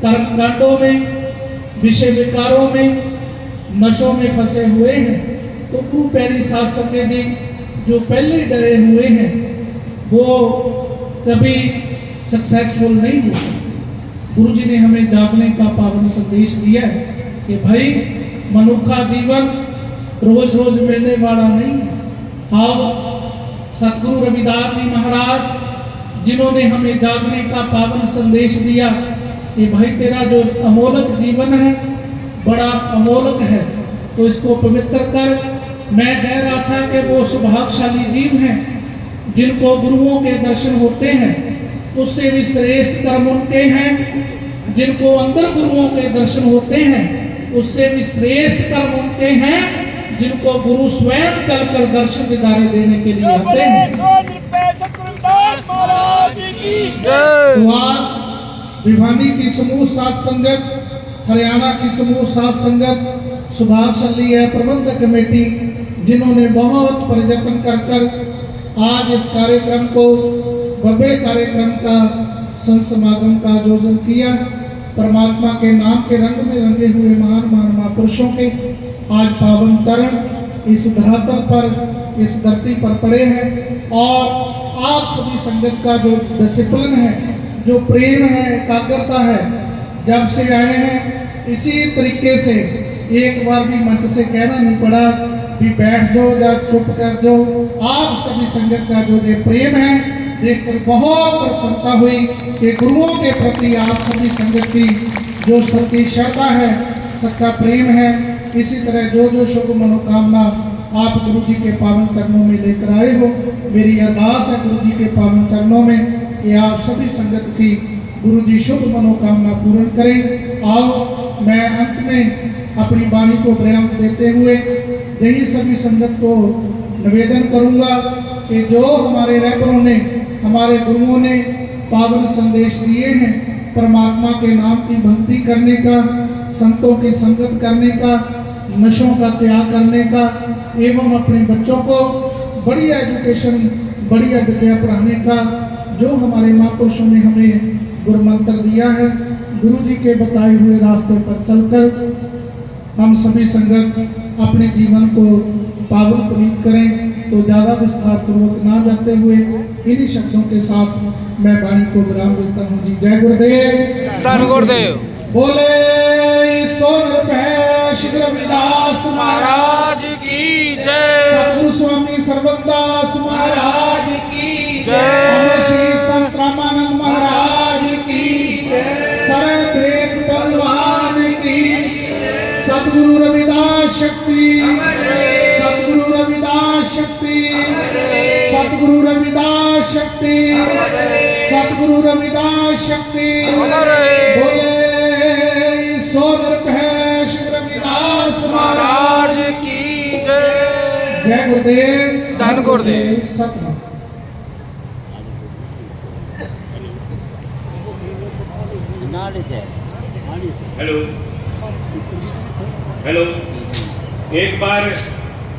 कर्मकांडों में, विषय विकारों में, नशों में फंसे हुए हैं, तो गुरु प्यारी साध संगत जी जो पहले डरे हुए हैं वो कभी सक्सेसफुल नहीं हो सकते। गुरु जी ने हमें जागने का पावन संदेश दिया है कि भाई मनुष्य जीवन रोज रोज मिलने वाला नहीं है। आओ सतगुरु रविदास जी महाराज जिन्होंने हमें जागने का पावन संदेश दिया कि भाई तेरा जो अमोलक जीवन है बड़ा अमोलक है, तो इसको पवित्र कर। मैं कह रहा था कि वो सौभाग्यशाली जीव हैं जिनको गुरुओं के दर्शन होते हैं, उससे भी श्रेष्ठ कर्म उनके हैं जिनको अंदर गुरुओं के दर्शन होते हैं, उससे भी श्रेष्ठ कर्म उनके हैं जिनको गुरु स्वयं चलकर दर्शन दिदारे देने के लिए आते हैं। तो आज भिवानी की समूह साध संगत, हरियाणा की समूह साध संगत सौभाग्यशाली है प्रबंधक कमेटी जिन्होंने बहुत प्रयत्न कर आज इस कार्यक्रम को, भव्य कार्यक्रम का संत समागम का आयोजन किया। परमात्मा के नाम के रंग में रंगे हुए महान महापुरुषों के आज पावन चरण इस धरातल पर, इस धरती पर पड़े हैं, और आप सभी संगत का जो डिसिप्लिन है, जो प्रेम है, एकाग्रता है, जब से आए हैं इसी तरीके से एक बार भी मंच से कहना नहीं पड़ा भी बैठ जाओ या चुप कर जाओ। आप सभी संगत का जो ये प्रेम है देखकर बहुत प्रसन्नता हुई कि गुरुओं के प्रति आप सभी संगत की जो सच्ची श्रद्धा है, सच्चा प्रेम है, इसी तरह जो जो शुभ मनोकामना आप गुरु जी के पावन चरणों में लेकर आए हो, मेरी अरदास है गुरु जी के पावन चरणों में कि आप सभी संगत की गुरु जी शुभ मनोकामना पूर्ण करें। आओ मैं अंत में अपनी वाणी को विराम देते हुए यही सभी संगत को निवेदन करूंगा कि जो हमारे रहबरों ने, हमारे गुरुओं ने पावन संदेश दिए हैं, परमात्मा के नाम की भक्ति करने का, संतों की संगत करने का, नशों का त्याग करने का एवं अपने बच्चों को बढ़िया एजुकेशन, बढ़िया विद्या पढ़ाने का जो हमारे महापुरुषों ने हमें गुरु मंत्र दिया है, गुरु जी के बताए हुए रास्ते पर चलकर हम सभी संगत अपने जीवन को पावन पुनीत करें। तो ज़्यादा विस्तार पूर्वक ना जाते हुए इन्हीं शब्दों के साथ मैं वाणी को विराम देता हूँ जी। जय गुरुदेव। धन गुरुदेव। बोले श्री रविदास महाराज की जय। सतगुरु स्वामी सर्वदास महाराज की जय। श्री संत रामानंद महाराज की जय। सरल भेद भगवान की। सतगुरु रविदास शक्ति, सतगुरु रविदास शक्ति, सतगुरु रविदास शक्ति, सतगुरु रविदास शक्ति। बोले महाराज की जय। जय गुरुदेव। धन गुरुदेव। सतनाम। हेलो हेलो, एक बार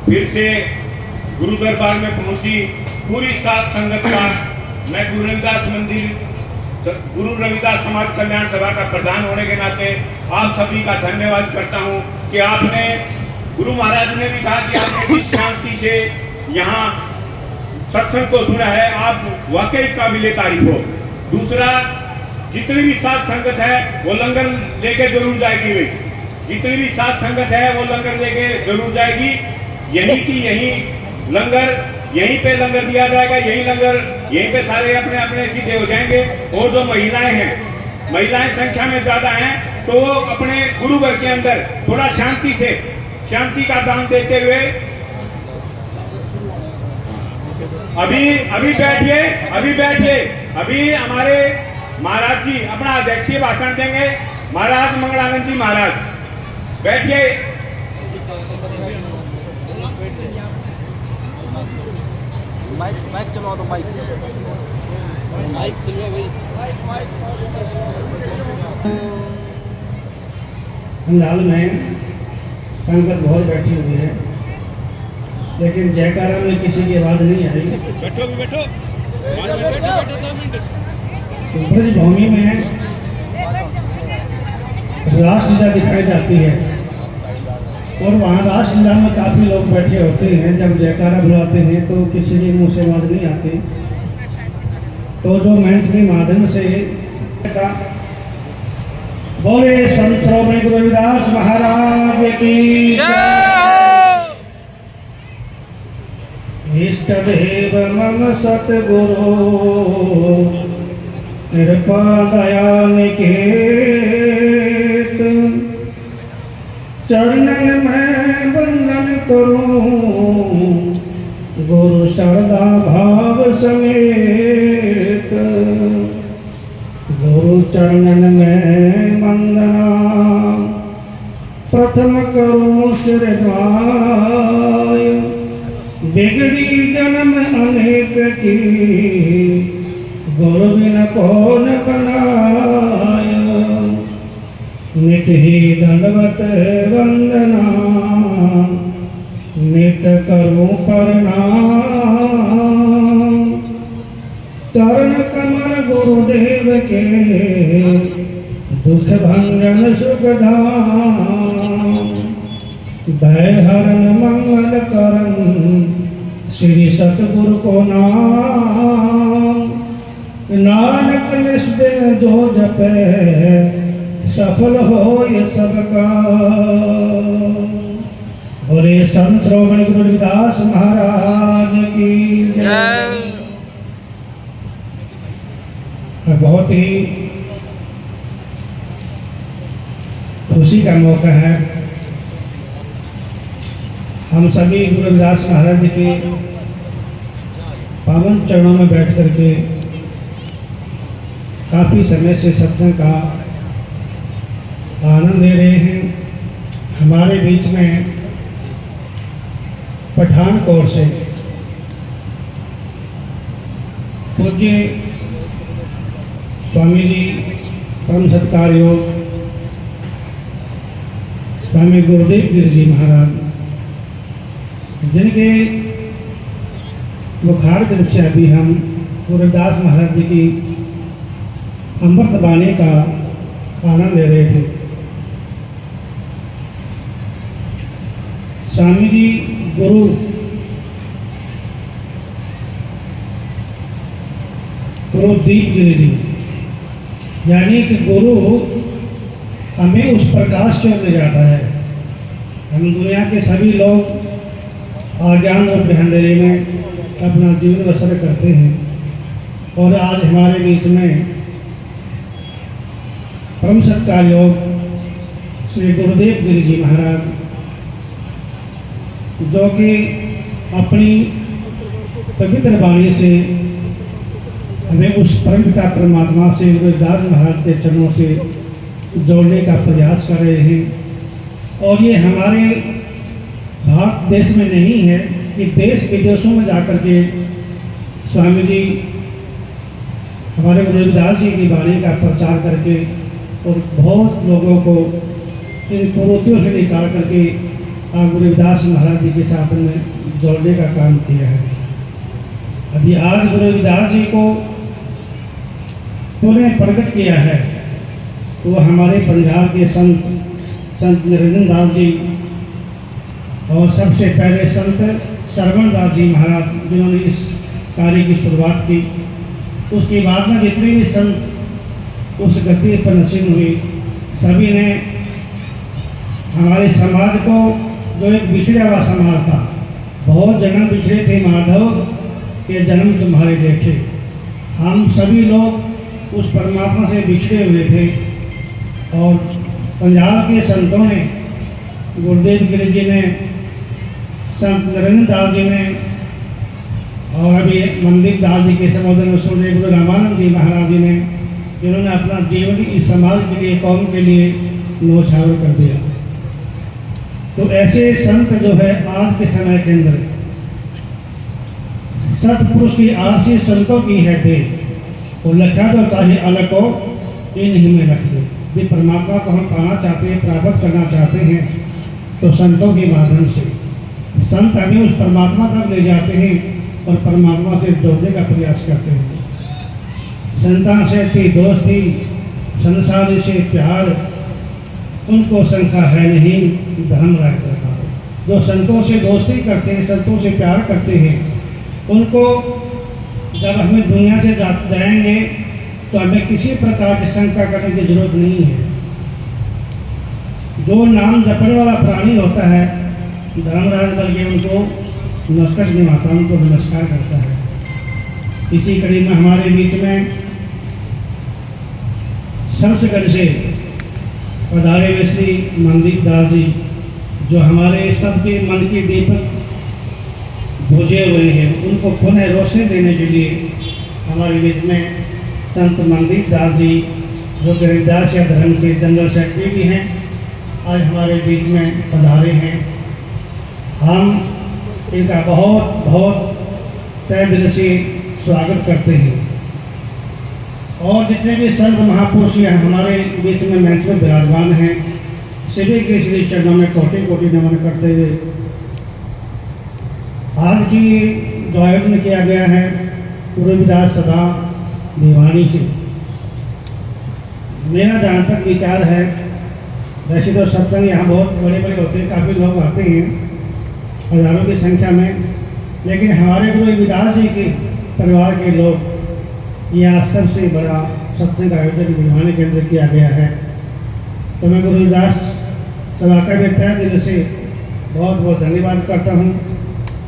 फिर से गुरु दरबार में पहुंची पूरी सात संगत का मैं गुरु रविदास मंदिर, गुरु रविदास समाज कल्याण सभा का प्रधान होने के नाते आप सभी का धन्यवाद करता हूं कि आपने, गुरु महाराज ने भी कहा कि आपने जिस शांति से यहाँ सत्संग को सुना है, आप वाकई काबिले तारीफ हो। दूसरा, जितनी भी साथ संगत है वो लंगर लेके जरूर जाएगी भाई, जितनी भी साथ संगत है वो लंगर लेके जरूर जाएगी। यहीं की यहीं लंगर, यहीं पे लंगर दिया जाएगा, यहीं लंगर, यहीं पे सारे अपने अपने सीधे हो जाएंगे। और जो महिलाएं हैं, महिलाएं संख्या में ज्यादा हैं, तो वो अपने गुरु घर के अंदर थोड़ा शांति से, शांति का दान देते हुए अभी बैठिए, अभी हमारे महाराज जी अपना अध्यक्षीय भाषण देंगे। महाराज मंगलानंद जी महाराज, बैठिए। माइक चलवा दो, माइक चलवा भाई। पंडाल में संगत बहुत बैठी हुई है, लेकिन जयकारा में किसी की आवाज नहीं आई। बैठो। ब्रज भूमि में रासलीला दिखाई जाती है और वहाँ रासलीला में काफी लोग बैठे होते हैं। जब जयकारा बुलाते हैं तो किसी के मुंह से आवाज नहीं आती, तो जो मंच के माध्यम से बोले संत श्रोमणी गुरु रविदास महाराज की इष्ट देव मम सतगुरु कृपा दया निकेत, चरणन में वंदन करूं गुरु श्रद्धा भाव समेत। गुरु चरणन में वंदना प्रथम करूं शिरद्वाय, बिगड़ी जन्म अनेक की गुरु बिन कौन बनाय। नित ही दंडवत वंदना, नित करूं प्रणाम। चरण कमर गुरुदेव के दुख भंजन सुखधाम। भय हरण मंगल करन श्री सतगुरु को नाम। नानक निस्दिन जो जपे सफल हो ये सबका। बोले संत श्रोमणि गुरु रविदास महाराज की जय। जय। बहुत ही खुशी का मौका है। हम सभी गुरु रविदास महाराज जी के पावन चरणों में बैठ करके काफ़ी समय से सत्संग का आनंद ले रहे हैं। हमारे बीच में पठानकोट से पूज्य स्वामी जी परम सत्कार योग स्वामी गुरुदेव गिरि जी महाराज, जिनके बुखार दृश्य अभी हम गुरु रविदास महाराज जी की अमृत वाणी का आनंद ले रहे थे। स्वामी जी गुरुदीप गिरि जी, यानी कि गुरु हमें उस प्रकाश की ओर ले जाता है। हम दुनिया के सभी लोग अज्ञान और अंधेरे में अपना जीवन बसर करते हैं, और आज हमारे बीच में परम सत्कार योग श्री गुरुदेव गिरि जी महाराज, जो कि अपनी पवित्र वाणी से हमें उस परम पिता परमात्मा से गुरु रविदास महाराज के चरणों से जोड़ने का प्रयास कर रहे हैं। और ये हमारे भारत देश में नहीं है कि देश विदेशों में जाकर के स्वामी जी हमारे गुरु रविदास जी की वाणी का प्रचार करके और बहुत लोगों को इन कुरीतियों से निकाल करके गुरु रविदास महाराज जी के साथ में जोड़ने का काम किया है। अभी आज गुरु रविदास जी को पुनः प्रकट किया है, तो वो हमारे पंजाब के संत निरंजन दास जी और सबसे पहले संत श्रवण दास जी महाराज, जिन्होंने इस कार्य की शुरुआत की। उसके बाद में जितने भी संत उस गति पर नसीब हुए, सभी ने हमारे समाज को, जो एक बिछड़ा हुआ समाज था, बहुत जन्म बिछड़े थे माधव के जन्म तुम्हारे देखे, हम सभी लोग उस परमात्मा से बिछड़े हुए थे। और पंजाब के संतों ने, गुरुदेव गिरि जी ने, संत निरंजन दास जी ने, और अभी मंदिर दास जी के संबोधन में सुने गुरु रामानंद जी महाराज जी ने, जिन्होंने अपना जीवन इस समाज के लिए, कौम के लिए न्यौछावर कर दिया। तो ऐसे संत जो है आज के समय के अंदर सतपुरुष की आरसी संतों की है दे, वो लखा तो चाहे अलग को इन्हीं में रख दे। भी परमात्मा को हम पाना चाहते हैं, प्राप्त करना चाहते हैं, तो संतों के माध्यम से संत हमें उस परमात्मा तक ले जाते हैं और परमात्मा से जोड़ने का प्रयास करते हैं। संतान से थी दोस्ती, संसार से प्यार, उनको शंका है नहीं धर्म रहता है। जो संतों से दोस्ती करते हैं, संतों से प्यार करते हैं, उनको जब हमें दुनिया से जाएंगे तो हमें किसी प्रकार की शंका करने की जरूरत नहीं है। जो नाम जपने वाला प्राणी होता है, धर्मराज बल्कि उनको नमस्कार निभाता, उनको नमस्कार करता है। इसी कड़ी में हमारे बीच में सरसगढ़ से पधारे हुए श्री मनदीप दास जी, जो हमारे सबके मन के दीपक बुझे हुए हैं, उनको पुनः रोशनी देने के लिए हमारे बीच में संत मनदीप दास जी, जो रविदास या धर्म के जनरल सेक्रेटरी भी हैं, आज हमारे बीच में पधारे हैं। हम इनका बहुत बहुत तहे दिल से स्वागत करते हैं। और जितने भी संत महापुरुष यहाँ हमारे बीच में मंच में विराजमान हैं, सभी के श्री चरणों में कोटि कोटि नमन करते हुए आज की जो आयोजन किया गया है गुरु रविदास सभा भिवानी से, मेरा जहाँ तक विचार है, वैसे तो सत्संग यहाँ बहुत बड़े बड़े होते हैं, काफ़ी लोग आते हैं हजारों की संख्या में, लेकिन हमारे गुरु रविदास जी के परिवार के लोग, यह सबसे बड़ा सत्संग आयोजन भिवानी के अंदर किया गया है। तो मैं गुरु रविदास सभा का भी तहे दिल से बहुत बहुत धन्यवाद करता हूँ।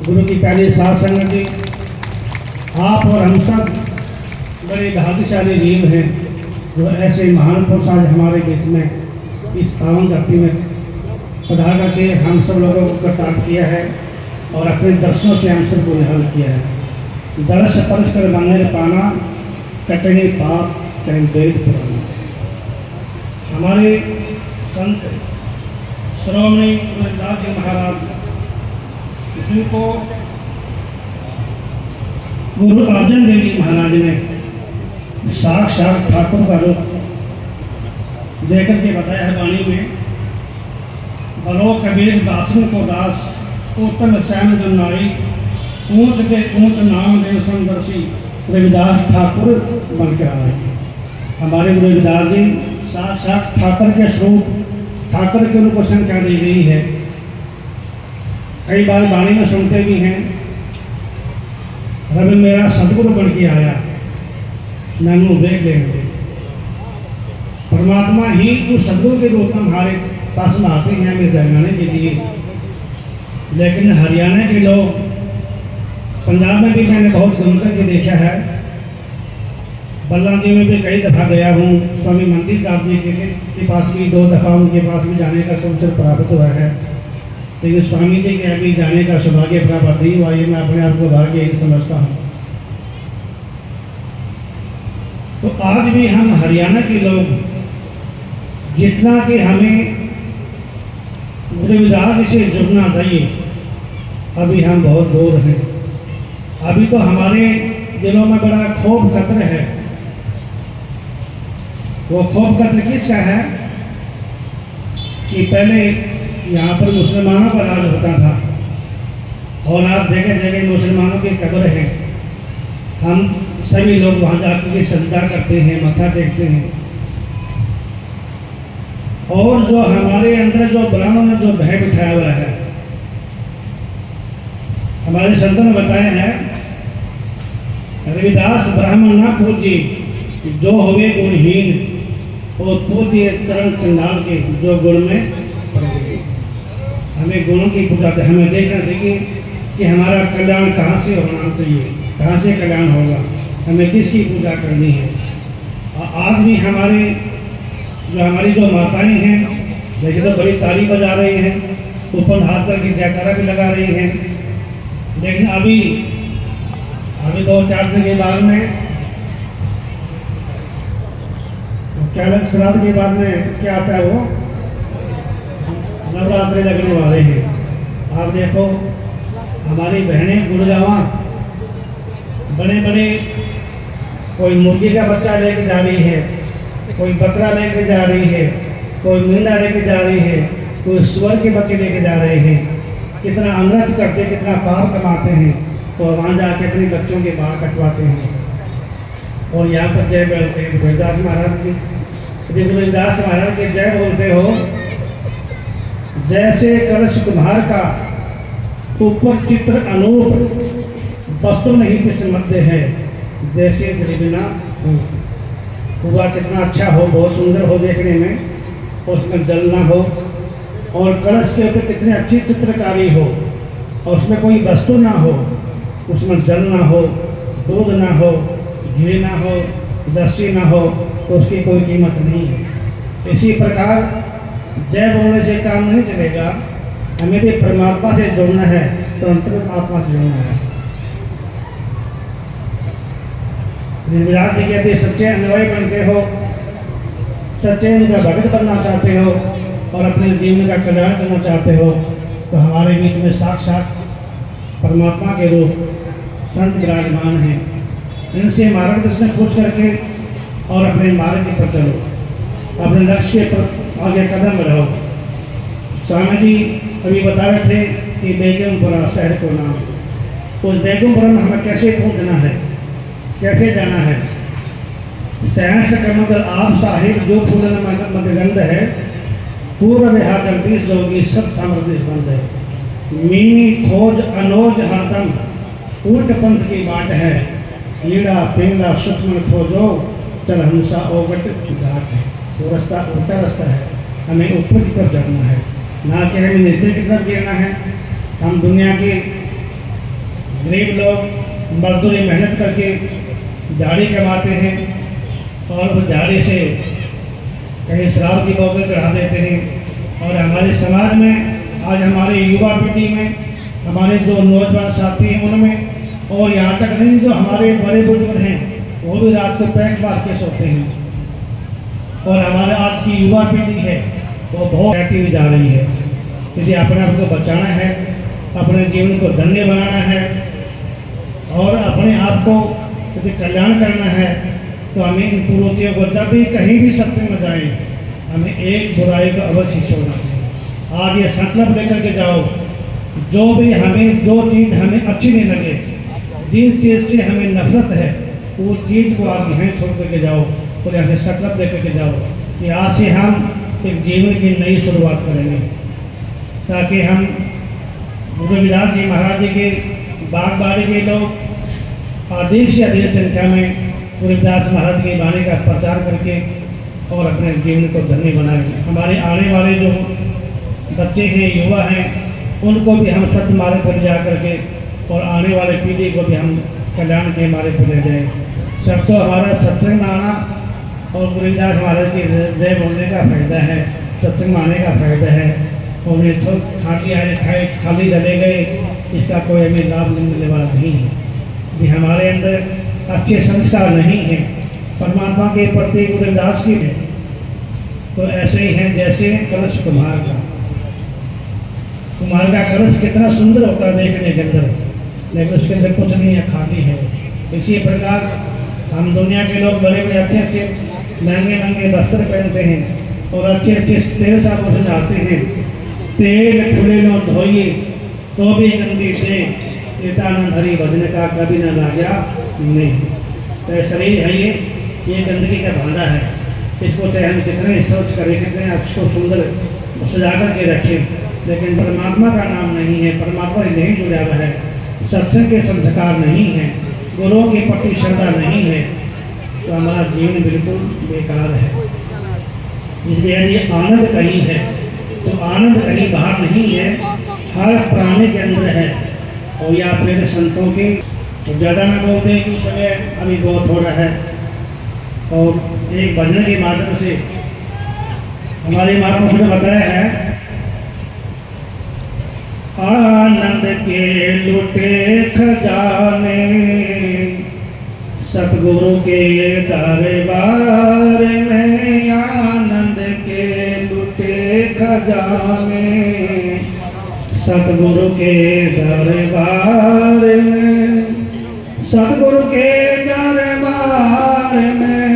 गुरु की प्यारी साध संगत जी, आप और हम सब बड़े भाग्यशाली जीव हैं जो ऐसे महान पुरुष आज हमारे बीच में इस पावन धरती में पधार करके हम सब लोगों को कर्तार्थ किया है और अपने दर्शनों से हम सबको निहाल किया है। दर्श परश कर मंगल पाना, कटने पाप कहीं वेद पुराना। हमारे संत श्रोमणी गुरु रविदास जी महाराज, जिनको गुरु अर्जन देव जी महाराज ने साक्षात ठाकुर का रूप देकर के बताया है वाणी में, बलो कबीर दासों को दास, उत्तम श्याम जन नारी, ऊंच के ऊंच नाम देव संदर्शी, रविदास ठाकुर बनकर आए। हमारे गुरु रविदास जी साक्षात ठाकुर के स्वरूप, ठाकुर के उनको संख्या दी गई है। कई बार वाणी में सुनते भी हैं, रवि मेरा सदगुरु बन के आया, नैनो देख लेंगे। परमात्मा ही उस सदगुरु के रूप में हमारे पास में आते हैं हमें जगाने के लिए। लेकिन हरियाणा के लोग, पंजाब में भी मैंने बहुत घूम करके देखा है, बल्ला जी में भी कई दफ़ा गया हूँ। स्वामी मंदिर दास जी के पास भी 2 दफ़ा उनके पास भी जाने का अवसर प्राप्त हुआ है, लेकिन स्वामी जी के अभी जाने का सौभाग्य प्राप्त नहीं हुआ। ये मैं अपने आप को भाग्य ही समझता हूँ। तो आज भी हम हरियाणा के लोग, जितना कि हमें रविदास से जुड़ना चाहिए, अभी हम बहुत दूर हैं। अभी तो हमारे दिलों में बड़ा खौफ कतर है। वो खौफ कतर किसका है कि पहले यहाँ पर मुसलमानों का राज होता था और आप जगह जगह मुसलमानों की कब्र है। हम सभी लोग वहाँ जाकर के सजदा करते हैं, मत्था टेकते हैं। और जो हमारे अंदर जो ब्राह्मण ने जो भय बिठाया हुआ है, हमारे संतों ने बताया है, रविदास ब्राह्मण ना पूजी जो हुए गुणहीन, और पूज्य चरण चंडाल के जो गुण में पड़ गए। हमें गुणों की पूजा, हमें देखना चाहिए कि हमारा कल्याण कहाँ से होना चाहिए, कहाँ से कल्याण होगा, हमें किसकी पूजा करनी है। आज भी हमारी जो माताएं हैं, देखिए तो बड़ी ताली बजा रही हैं, ऊपर हाथ करके जयकारा भी लगा रही हैं। लेकिन अभी 2-4 दिन के बाद में क्या श्राद्ध के बाद में क्या आता है, वो नवरात्रे लगने वाले हैं। आप देखो हमारी बहनें गुड़गावा बड़े बड़े, कोई मुर्गी का बच्चा लेके जा रही है, कोई बकरा लेके जा रही है, कोई मींढा लेके जा रही है, कोई सुअर के बच्चे लेके जा रहे हैं। कितना अनर्थ करते, कितना पाप कमाते हैं और वहाँ जाके अपने बच्चों के बाल कटवाते हैं। और यहाँ पर जय बोलते हैं रविदास महाराज की, रविदास महाराज के जय बोलते हो। जैसे कलश कुम्हार का ऊपर चित्र अनूप, वस्तु नहीं किस मध्य है, जैसे बिना हुआ कितना अच्छा हो, बहुत सुंदर हो देखने में, और उसमें जल ना हो, और कलश के ऊपर कितनी अच्छी चित्रकारी हो, और उसमें कोई वस्तु ना हो, उसमें जल ना हो, दूध ना हो, घी ना हो, दस्ती ना हो, तो उसकी कोई कीमत नहीं है। इसी प्रकार जय बोलने से काम नहीं चलेगा। हमें यदि परमात्मा से जुड़ना है तो अंतरात्मा से जुड़ना है। विराट जी कहते सच्चे अनुयायी बनते हो, सच्चे उनका भगत बनना चाहते हो और अपने जीवन का कल्याण करना चाहते हो, तो हमारे बीच में साक्षात परमात्मा के रूप संत विराजमान हैं। इनसे मार्गदर्शन पूछ करके और अपने मार्ग पर चलो, अपने लक्ष्य पर आगे कदम बढ़ाओ। स्वामी जी अभी बता रहे थे कि बेगमपुरा शहर को नाम, उस बेगमपुरा में हमें कैसे पहुंचना है, कैसे जाना है। सहस कमल आप साहिब जो फूलन मदगंध है, पूर्व विहा जगदीश जोगी सब सामर्थ्य बंद है। मीनी खोज अनोज हरदम उल्ट पंथ की बाट है, कीड़ा पिंगला सुखमन खोजो चल हंसा ओगट घाट है। वो रास्ता उल्टा रास्ता है, हमें ऊपर की तरफ जाना है, ना कि हमें नीचे की तरफ गिरना है। हम दुनिया के गरीब लोग मजदूरी मेहनत करके दिहाड़ी कमाते हैं और उस दिहाड़ी से कहीं शराब की बोतल चढ़ा देते हैं। और हमारे समाज में आज हमारी युवा पीढ़ी में हमारे जो नौजवान साथी हैं उनमें, और यहाँ तक नहीं जो हमारे बड़े बुजुर्ग हैं वो भी रात को पैक मार के सोते हैं। और हमारे आज की युवा पीढ़ी है वो बहुत एक्टिव जा रही है। यदि अपने आप को बचाना है, अपने जीवन को धन्य बनाना है और अपने आप को यदि कल्याण करना है तो हमें इन कुरीतियों को जब भी कहीं भी सत्संग में जाएं हमें एक बुराई को अवश्य छोड़ना चाहिए। आज ये संकल्प लेकर के जाओ, जो चीज़ हमें अच्छी नहीं लगे, जिस चीज़ से हमें नफरत है वो चीज़ को आप यहीं छोड़ करके जाओ और यहाँ से संकल्प लेकर के जाओ कि आज से हम एक जीवन की नई शुरुआत करेंगे, ताकि हम गुरु रविदास जी महाराज जी के बागबाड़ी के लोग अधिक से अधिक संख्या में गुरु रविदास महाराज की वाणी का प्रचार करके और अपने जीवन को धन्य बनाएं। हमारे आने वाले जो बच्चे हैं, युवा हैं, उनको भी हम सत्य मार्ग पर जा करके और आने वाले पीढ़ी को भी हम कल्याण के मार्ग पर ले जाएं। सब तो हमारा सत्संग में आना और गुरु रविदास महाराज की जय बोलने का फायदा है, सत्संग में आने का फायदा है। और ये तो खाली चले गए, इसका कोई हमें लाभ मिलने वाला नहीं है। यदि हमारे अंदर अच्छे संस्कार नहीं हैं परमात्मा के प्रति गुरु रविदास की है, तो ऐसे ही हैं जैसे कलश कुम्हार का कलश कितना सुंदर होता है देखने के अंदर, लेकिन उसके अंदर कुछ नहीं है, खाली है। इसी प्रकार हम दुनिया के लोग बड़े बड़े अच्छे अच्छे महंगे वस्त्र पहनते हैं और अच्छे अच्छे तेल साबुन से नहाते हैं, तेल फुले लो धोइए तो भी गंदी से नित्यानंद हरि भजन का कभी न लाग्या नहीं। तो शरीर है ये गंदगी का भांडा है, इसको चाहे हम कितने स्वच्छ करें, कितने इसको सुंदर सजा करके रखें, लेकिन परमात्मा का नाम नहीं है, परमात्मा से नहीं जुड़ा हुआ है, सत्संग के संस्कार नहीं है, गुरुओं के प्रति श्रद्धा नहीं है, तो हमारा जीवन बिल्कुल बेकार है। इसलिए यदि आनंद कहीं है तो आनंद कहीं बाहर नहीं है, हर प्राणी के अंदर है। और या फिर संतों के तो ज़्यादा ना बोलते हैं कि समय अभी बहुत हो रहा है, और एक भजन के माध्यम से हमारे महापुरुषों ने बताया है, आनंद के लुटे खजाने सतगुरु के दरबार में, आनंद के लुटे खजाने सतगुरु के दरबार में, सतगुरु के दरबार में,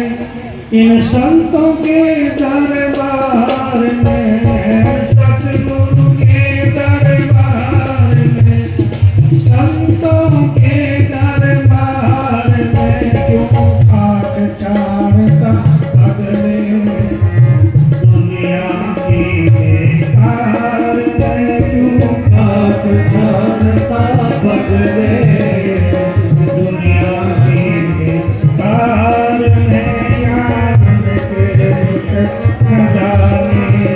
इन संतों के दरबार में, सतगुरु के दरबार में, संतों के दरबार में, क्यों खाक छाड़ता अगले दुनिया की बेकार में, क्यों खाक छाड़ता बदले दुनिया की बेकार में, आनंद के खजाने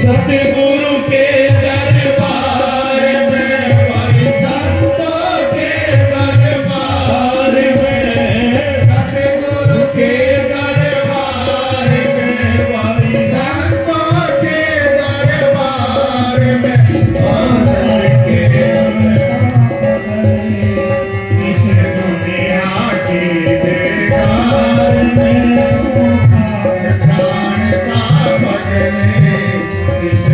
सतगुरु के दरबार में भाई संतों के दरबार में सतगुरु के दरबार में भाई संतों के दरबार में आनंद के इस दुनिया की बेकार में जानता बदले इस